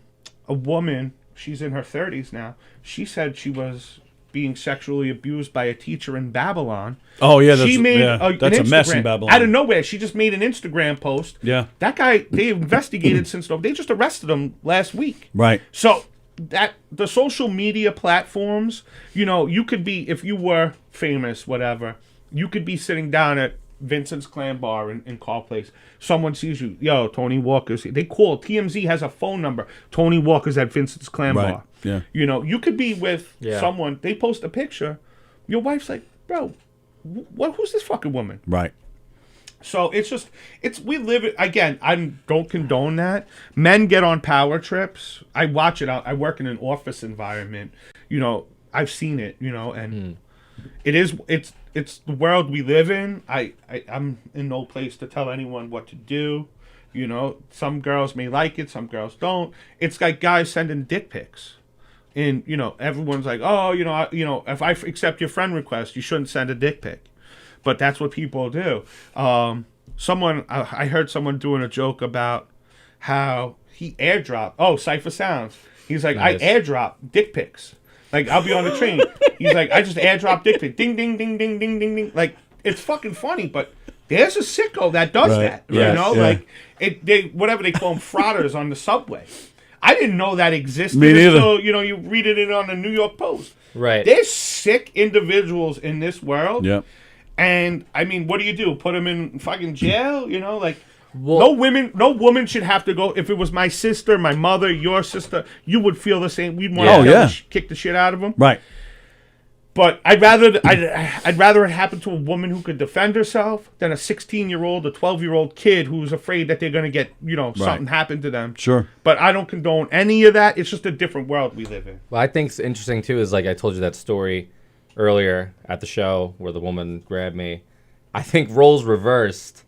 woman, she's in her 30s now, she said she was being sexually abused by a teacher in Babylon. Oh, yeah. She made that's a mess in Babylon. Out of nowhere, she just made an Instagram post. Yeah. That guy, they investigated since they just arrested him last week. Right. So that the social media platforms, you know, you could be, if you were famous, whatever, you could be sitting down at Vincent's Clam Bar in Carl Place. Someone sees you, yo, Tony Walker's here. They call, TMZ has a phone number. Tony Walker's at Vincent's Clam Bar. Yeah. You know, you could be with someone, they post a picture, your wife's like, bro, who's this fucking woman? Right. So we live it, again, I don't condone that. Men get on power trips. I watch it out. I work in an office environment. You know, I've seen it, you know, and it's the world we live in. I'm in no place to tell anyone what to do. You know, some girls may like it, some girls don't. It's like guys sending dick pics. And, you know, everyone's like, oh, you know, if I accept your friend request, you shouldn't send a dick pic. But that's what people do. I heard someone doing a joke about how he airdropped. Oh, Cypher Sounds. He's like, nice. I airdrop dick pics. Like, I'll be on the train. He's like, I just airdrop dick pic. Ding, ding, ding, ding, ding, ding, ding. Like, it's fucking funny, but there's a sicko that does that. Yes. You know? Yeah. Like, whatever they call them, frauders on the subway. I didn't know that existed Me neither. until, you know, you read it on the New York Post. Right. There's sick individuals in this world. Yep. And, I mean, what do? Put them in fucking jail? You know, like, no woman should have to go. If it was my sister, my mother, your sister, you would feel the same. We'd want to kick the shit out of them. Right. But I'd rather it happen to a woman who could defend herself than a 16-year-old, a 12-year-old kid who's afraid that they're going to get, something happen to them. Sure. But I don't condone any of that. It's just a different world we live in. Well, I think it's interesting too is like I told you that story earlier at the show where the woman grabbed me. I think roles reversed.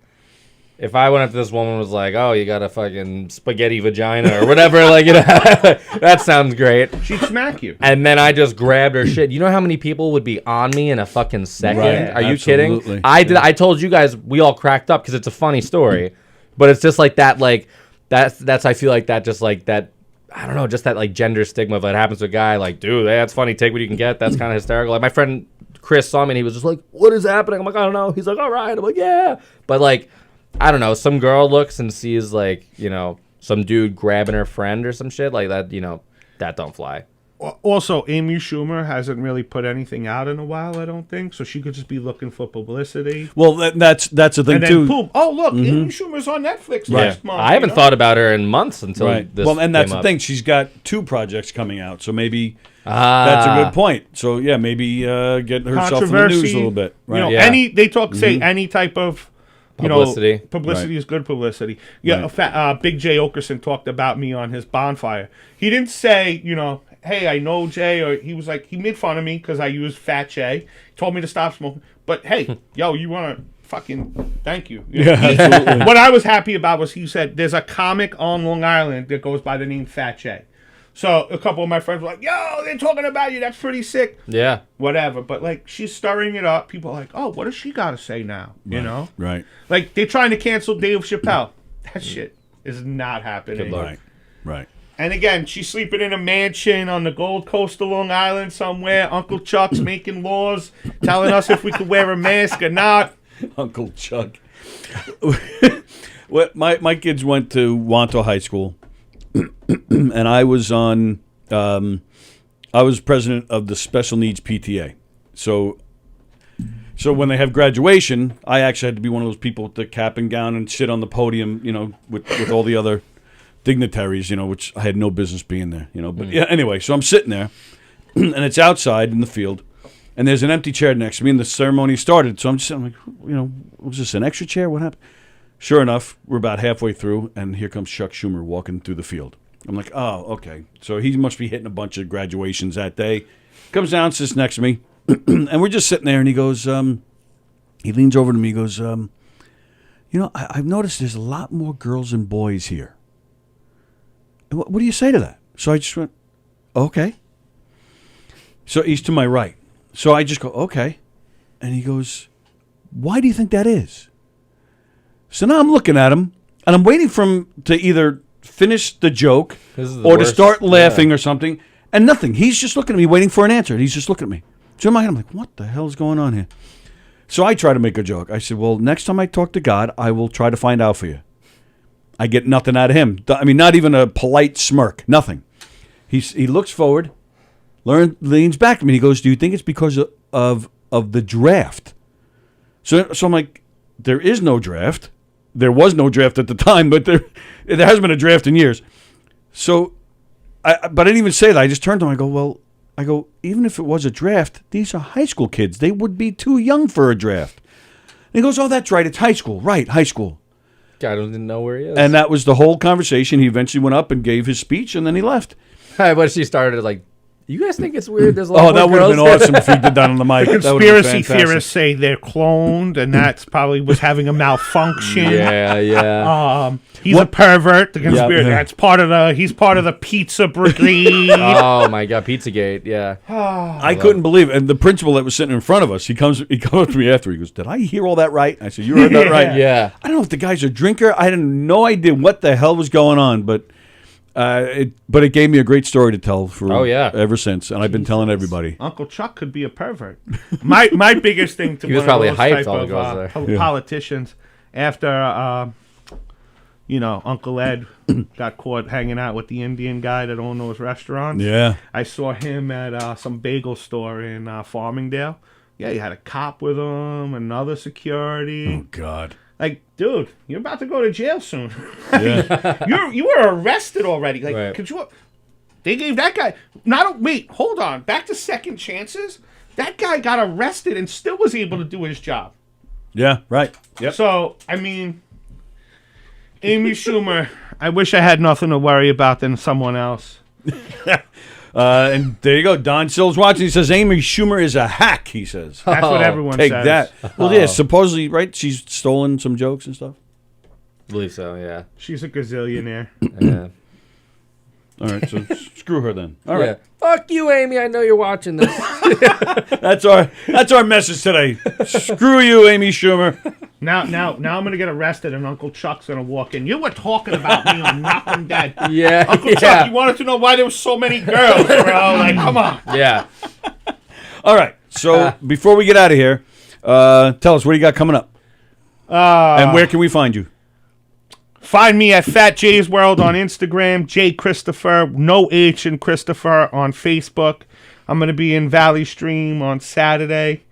If I went up to this woman and was like, "Oh, you got a fucking spaghetti vagina or whatever," like that sounds great. She'd smack you. And then I just grabbed her shit. You know how many people would be on me in a fucking second? Right, Are you absolutely. kidding? I told you guys we all cracked up because it's a funny story, but it's just like that. Like that's I feel like that just like that. I don't know, just that like gender stigma. If it happens to a guy, like, dude, that's funny. Take what you can get. That's kind of hysterical. Like my friend Chris saw me and he was just like, "What is happening?" I'm like, "I don't know." He's like, "All right." I'm like, "Yeah," but like. I don't know, some girl looks and sees, like, some dude grabbing her friend or some shit like that, that don't fly. Also, Amy Schumer hasn't really put anything out in a while, I don't think, so she could just be looking for publicity. Well, that's the thing, and then, too. Boom. Oh, look, Amy Schumer's on Netflix next month. I haven't thought about her in months until this Well, and that's came the up. thing. She's got 2 projects coming out, so maybe that's a good point. So, yeah, maybe get herself in the news a little bit. Right. They talk, say, any type of... publicity. Publicity is good publicity. Yeah, Big Jay Okerson talked about me on his bonfire. He didn't say, hey, I know Jay, or he was like, he made fun of me because I used Fat Jay. He told me to stop smoking. But hey, yo, you want to fucking thank you. Yeah, absolutely. What I was happy about was he said, there's a comic on Long Island that goes by the name Fat Jay. So a couple of my friends were like, yo, they're talking about you. That's pretty sick. Yeah. Whatever. But, like, she's stirring it up. People are like, oh, what does she got to say now? You know? Right. Like, they're trying to cancel Dave Chappelle. That shit is not happening. Right. And, again, she's sleeping in a mansion on the Gold Coast of Long Island somewhere. Uncle Chuck's making laws, telling us if we could wear a mask or not. Uncle Chuck. My kids went to Wanto High School. And I was on, I was president of the special needs PTA. So when they have graduation, I actually had to be one of those people with the cap and gown and sit on the podium, with all the other dignitaries, which I had no business being there, But yeah, anyway, so I'm sitting there, and it's outside in the field, and there's an empty chair next to me, and the ceremony started. So I'm like, was this an extra chair? What happened? Sure enough, we're about halfway through, and here comes Chuck Schumer walking through the field. I'm like, oh, okay. So he must be hitting a bunch of graduations that day. Comes down, sits next to me, and we're just sitting there, and he goes, he leans over to me, he goes, I've noticed there's a lot more girls than boys here. What do you say to that? So I just went, okay. So he's to my right. So I just go, okay. And he goes, why do you think that is? So now I'm looking at him, and I'm waiting for him to either finish the joke or to start laughing or something, and nothing. He's just looking at me, waiting for an answer. He's just looking at me. So in my head, I'm like, what the hell is going on here? So I try to make a joke. I said, well, next time I talk to God, I will try to find out for you. I get nothing out of him. I mean, not even a polite smirk. Nothing. He looks forward, leans back to me. He goes, do you think it's because of the draft? So I'm like, there is no draft. There was no draft at the time, but there hasn't been a draft in years. So, but I didn't even say that. I just turned to him. I go, even if it was a draft, these are high school kids. They would be too young for a draft. And he goes, oh, that's right. It's high school. Right, high school. I don't even know where he is. And that was the whole conversation. He eventually went up and gave his speech, and then he left. But she started like, you guys think it's weird? There's a lot more that would have been girls awesome if he did that on the mic. The conspiracy theorists say they're cloned, and that's probably was having a malfunction. Yeah. He's a pervert. The conspiracy. That's part of the. He's part of the pizza brigade. Oh my God, Pizzagate. Yeah. I couldn't believe it. And the principal that was sitting in front of us, he comes up to me after. He goes, "Did I hear all that right?" I said, "You heard that right." Yeah. I don't know if the guy's a drinker. I had no idea what the hell was going on, but. It gave me a great story to tell for ever since, and I've been telling everybody. Uncle Chuck could be a pervert. My biggest thing to he was probably hyped all the girls there. Politicians after Uncle Ed got caught hanging out with the Indian guy that owned those restaurants. Yeah, I saw him at some bagel store in Farmingdale. Yeah, he had a cop with him, another security. Oh God. Like, dude, you're about to go to jail soon. You were arrested already. Like, could you? They gave that guy. Wait, hold on. Back to second chances. That guy got arrested and still was able to do his job. Yeah, right. Yep. So, I mean, Amy Schumer, I wish I had nothing to worry about than someone else. And there you go. Don Sills watching. He says Amy Schumer is a hack, he says. That's what everyone Take says. that. Well, yeah, supposedly, right? She's stolen some jokes and stuff. I believe so, yeah. She's a gazillionaire. Yeah. All right, so screw her then. All right. Fuck you, Amy. I know you're watching this. That's our message today. Screw you, Amy Schumer. Now I'm gonna get arrested, and Uncle Chuck's gonna walk in. You were talking about me on Knockem, Dad. Yeah, Uncle Chuck, you wanted to know why there were so many girls, bro. Like, come on. Yeah. All right. So before we get out of here, tell us what do you got coming up, and where can we find you? Find me at Fat J's World on Instagram, J Christopher, no H in Christopher on Facebook. I'm going to be in Valley Stream on Saturday.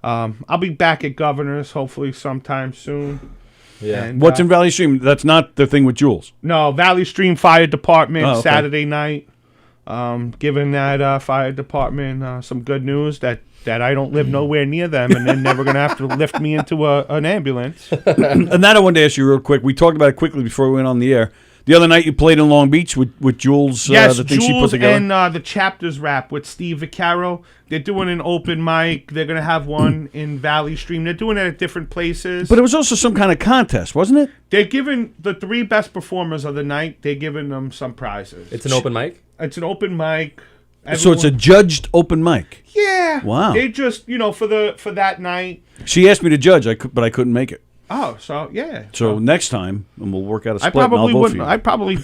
I'll be back at Governor's hopefully sometime soon. Yeah. And, What's in Valley Stream? That's not the thing with Jules. No, Valley Stream Fire Department, Oh, okay. Saturday night. Giving that fire department some good news that I don't live nowhere near them, and they're never going to have to lift me into an ambulance. And that I wanted to ask you real quick. We talked about it quickly before we went on the air. The other night you played in Long Beach with Jules. Yes, the thing she put Jules together. and the Chapters rap with Steve Vaccaro. They're doing an open mic. They're going to have one in Valley Stream. They're doing it at different places. But it was also some kind of contest, wasn't it? They're giving the 3 best performers of the night, they're giving them some prizes. It's an open mic? It's an open mic. So it's a judged open mic. Yeah. Wow. They just, for that night. She asked me to judge, but I couldn't make it. Oh, so yeah. So next time, and we'll work out a split. I probably and I'll vote wouldn't.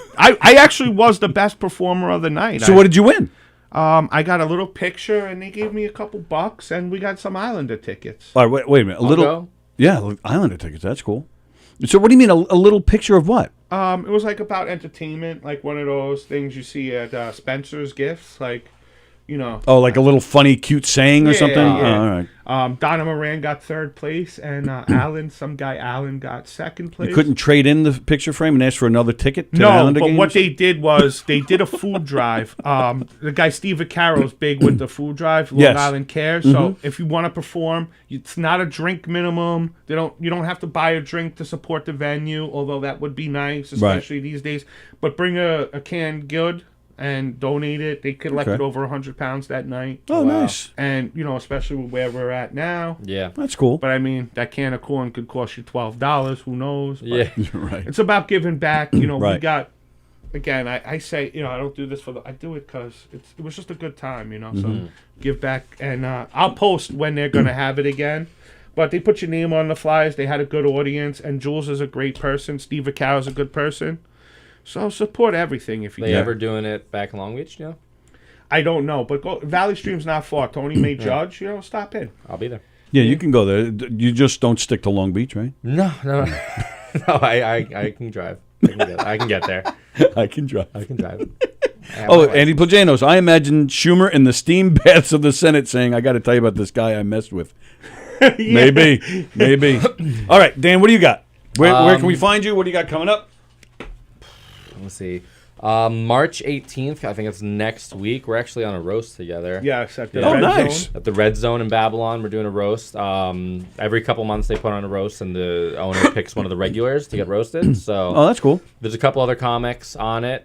for you. I actually was the best performer of the night. So what did you win? I got a little picture, and they gave me a couple bucks, and we got some Islander tickets. All right, wait a minute. I'll go. Yeah, Islander tickets. That's cool. So what do you mean a little picture of what? It was like about entertainment, like one of those things you see at Spencer's Gifts, like, Oh, like a little funny, cute saying or something? Yeah. Oh, all right. Donna Moran got 3rd place, and some guy Alan got 2nd place. You couldn't trade in the picture frame and ask for another ticket to the No, Islander but games? what they did was they did a food drive. The guy Steve Vaccaro's big with the food drive, Long Yes. Island Cares. So if you want to perform, it's not a drink minimum. You don't have to buy a drink to support the venue, although that would be nice, especially these days. But bring a canned good and donate it. They collected over 100 pounds that night. Oh, nice. And, especially with where we're at now. Yeah. That's cool. But, I mean, that can of corn could cost you $12. Who knows? But Yeah. Right. it's about giving back. We Right. got, again, I say, I don't do this I do it because it was just a good time, So give back. And I'll post when they're going to have it again. But they put your name on the flyers. They had a good audience. And Jules is a great person. Steve Vaccaro is a good person. So support everything if you They can. ever doing it back in Long Beach, I don't know, but Valley Stream's not far. Tony may judge. Stop in. I'll be there. Yeah, you can go there. You just don't stick to Long Beach, right? No. No, I can drive. I can get there. I can drive. I can drive. Oh, Andy Plajanos. I imagine Schumer in the steam baths of the Senate saying, I got to tell you about this guy I messed with. Maybe. All right, Dan, what do you got? Where can we find you? What do you got coming up? Let's see. March 18th, I think it's next week. We're actually on a roast together. Yes, at the Oh, Red nice. Zone. At the Red Zone in Babylon, we're doing a roast. Every couple months they put on a roast, and the owner picks one of the regulars to get roasted. So Oh, that's cool. there's a couple other comics on it.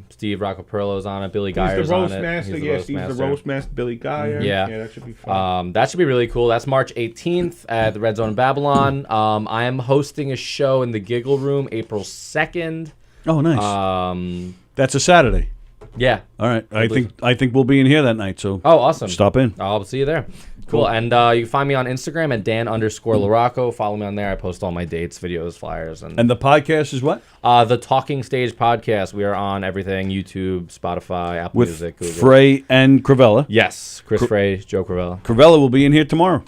Steve Roccoperillo's on it. Billy Geyer's He's the roast on it. master. Yes, he's the roast master. Billy Geyer. Yeah. Yeah, that should be fun. That should be really cool. That's March 18th at the Red Zone in Babylon. I am hosting a show in the Giggle Room April 2nd. Oh, nice. That's a Saturday. Yeah. All right. I think we'll be in here that night. So Oh, awesome. stop in. I'll see you there. Cool. And you can find me on Instagram at Dan_Larocco. Follow me on there. I post all my dates, videos, flyers, and the podcast is what? The Talking Stage Podcast. We are on everything: YouTube, Spotify, Apple With Music, Google. Frey and Cravella. Yes, Chris Frey, Joe Cravella. Cravella will be in here tomorrow.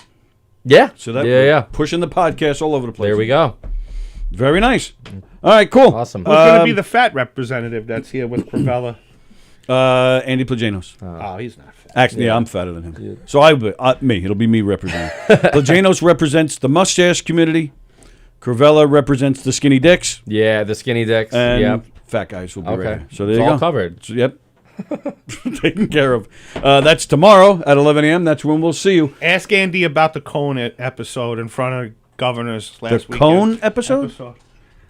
Yeah. So that yeah. pushing the podcast all over the place. There we go. Very nice. All right, cool. Awesome. Who's going to be the fat representative that's here with Cravella? Andy Plajanos. Oh, he's not fat. Actually, yeah, I'm fatter than him. Yeah. So it'll be me representing. Plajanos represents the mustache community. Cravella represents the skinny dicks. Yeah, the skinny dicks. And yep. fat guys will be Okay. right here. So there It's you all go. covered. So, yep. taken care of. That's tomorrow at 11 a.m. That's when we'll see you. Ask Andy about the cone episode in front of governors last weekend. Cone episode?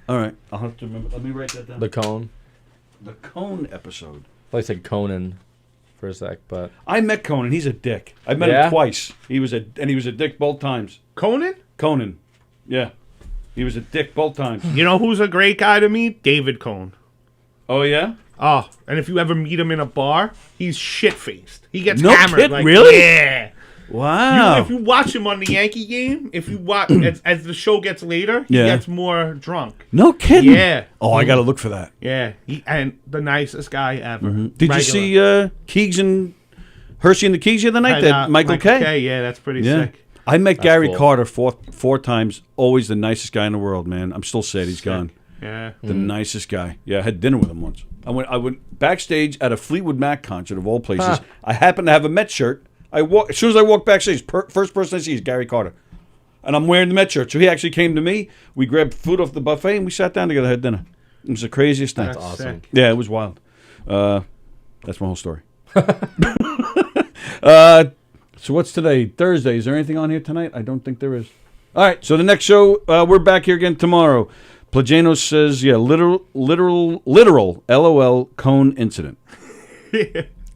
All right. I'll have to remember. Let me write that down. The cone. The Cone episode. I said Conan for a sec, but I met Conan. He's a dick. I met him twice. He was a dick both times. Conan? Conan. Yeah. He was a dick both times. You know who's a great guy to meet? David Cone. Oh, yeah? Oh, and if you ever meet him in a bar, he's shit-faced. He gets No hammered. kid, like, really? Yeah. Wow. If you watch him on the Yankee game, if you watch as the show gets later, he gets more drunk. No kidding? Yeah. Oh, I got to look for that. Yeah. And the nicest guy ever. Did you see Keegs and Hershey and the Keys the other night? That Michael K? Yeah, that's pretty sick. I met Gary cool. Carter four times. Always the nicest guy in the world, man. I'm still sad he's gone. Yeah. The nicest guy. Yeah, I had dinner with him once. I went backstage at a Fleetwood Mac concert of all places. Huh. I happened to have a Met shirt. As soon as I walked backstage, first person I see is Gary Carter. And I'm wearing the Met shirt. So he actually came to me. We grabbed food off the buffet and we sat down together, had dinner. It was the craziest thing. That's awesome. sick. Yeah, it was wild. That's my whole story. So what's today? Thursday. Is there anything on here tonight? I don't think there is. All right. So the next show, we're back here again tomorrow. Plagano says, yeah, literal, LOL cone incident.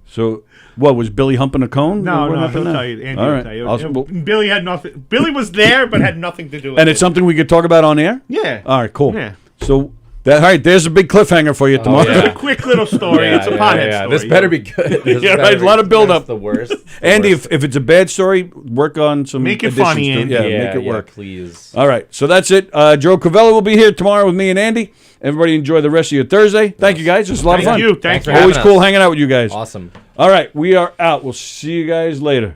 So, what, was Billy humping a cone? No, What no, happened he'll there? tell you. Andy All will right. tell you. Well, Billy had nothing. Billy was there, but had nothing to do with it. and it's something we could talk about on air? Yeah. All right, cool. Yeah. So, all right, there's a big cliffhanger for you tomorrow. It's a quick little story. It's a pothead story. This better be good. Yeah, right, a lot of build-up. The worst. Andy, if it's a bad story, work on some Make it additions funny, to Andy. Yeah, make it work. Please. All right, so that's it. Joe Cavella will be here tomorrow with me and Andy. Everybody enjoy the rest of your Thursday. Thank you, guys. It was a lot of fun. Thank you. Thanks for Always having cool us. hanging out with you guys. Awesome. All right, we are out. We'll see you guys later.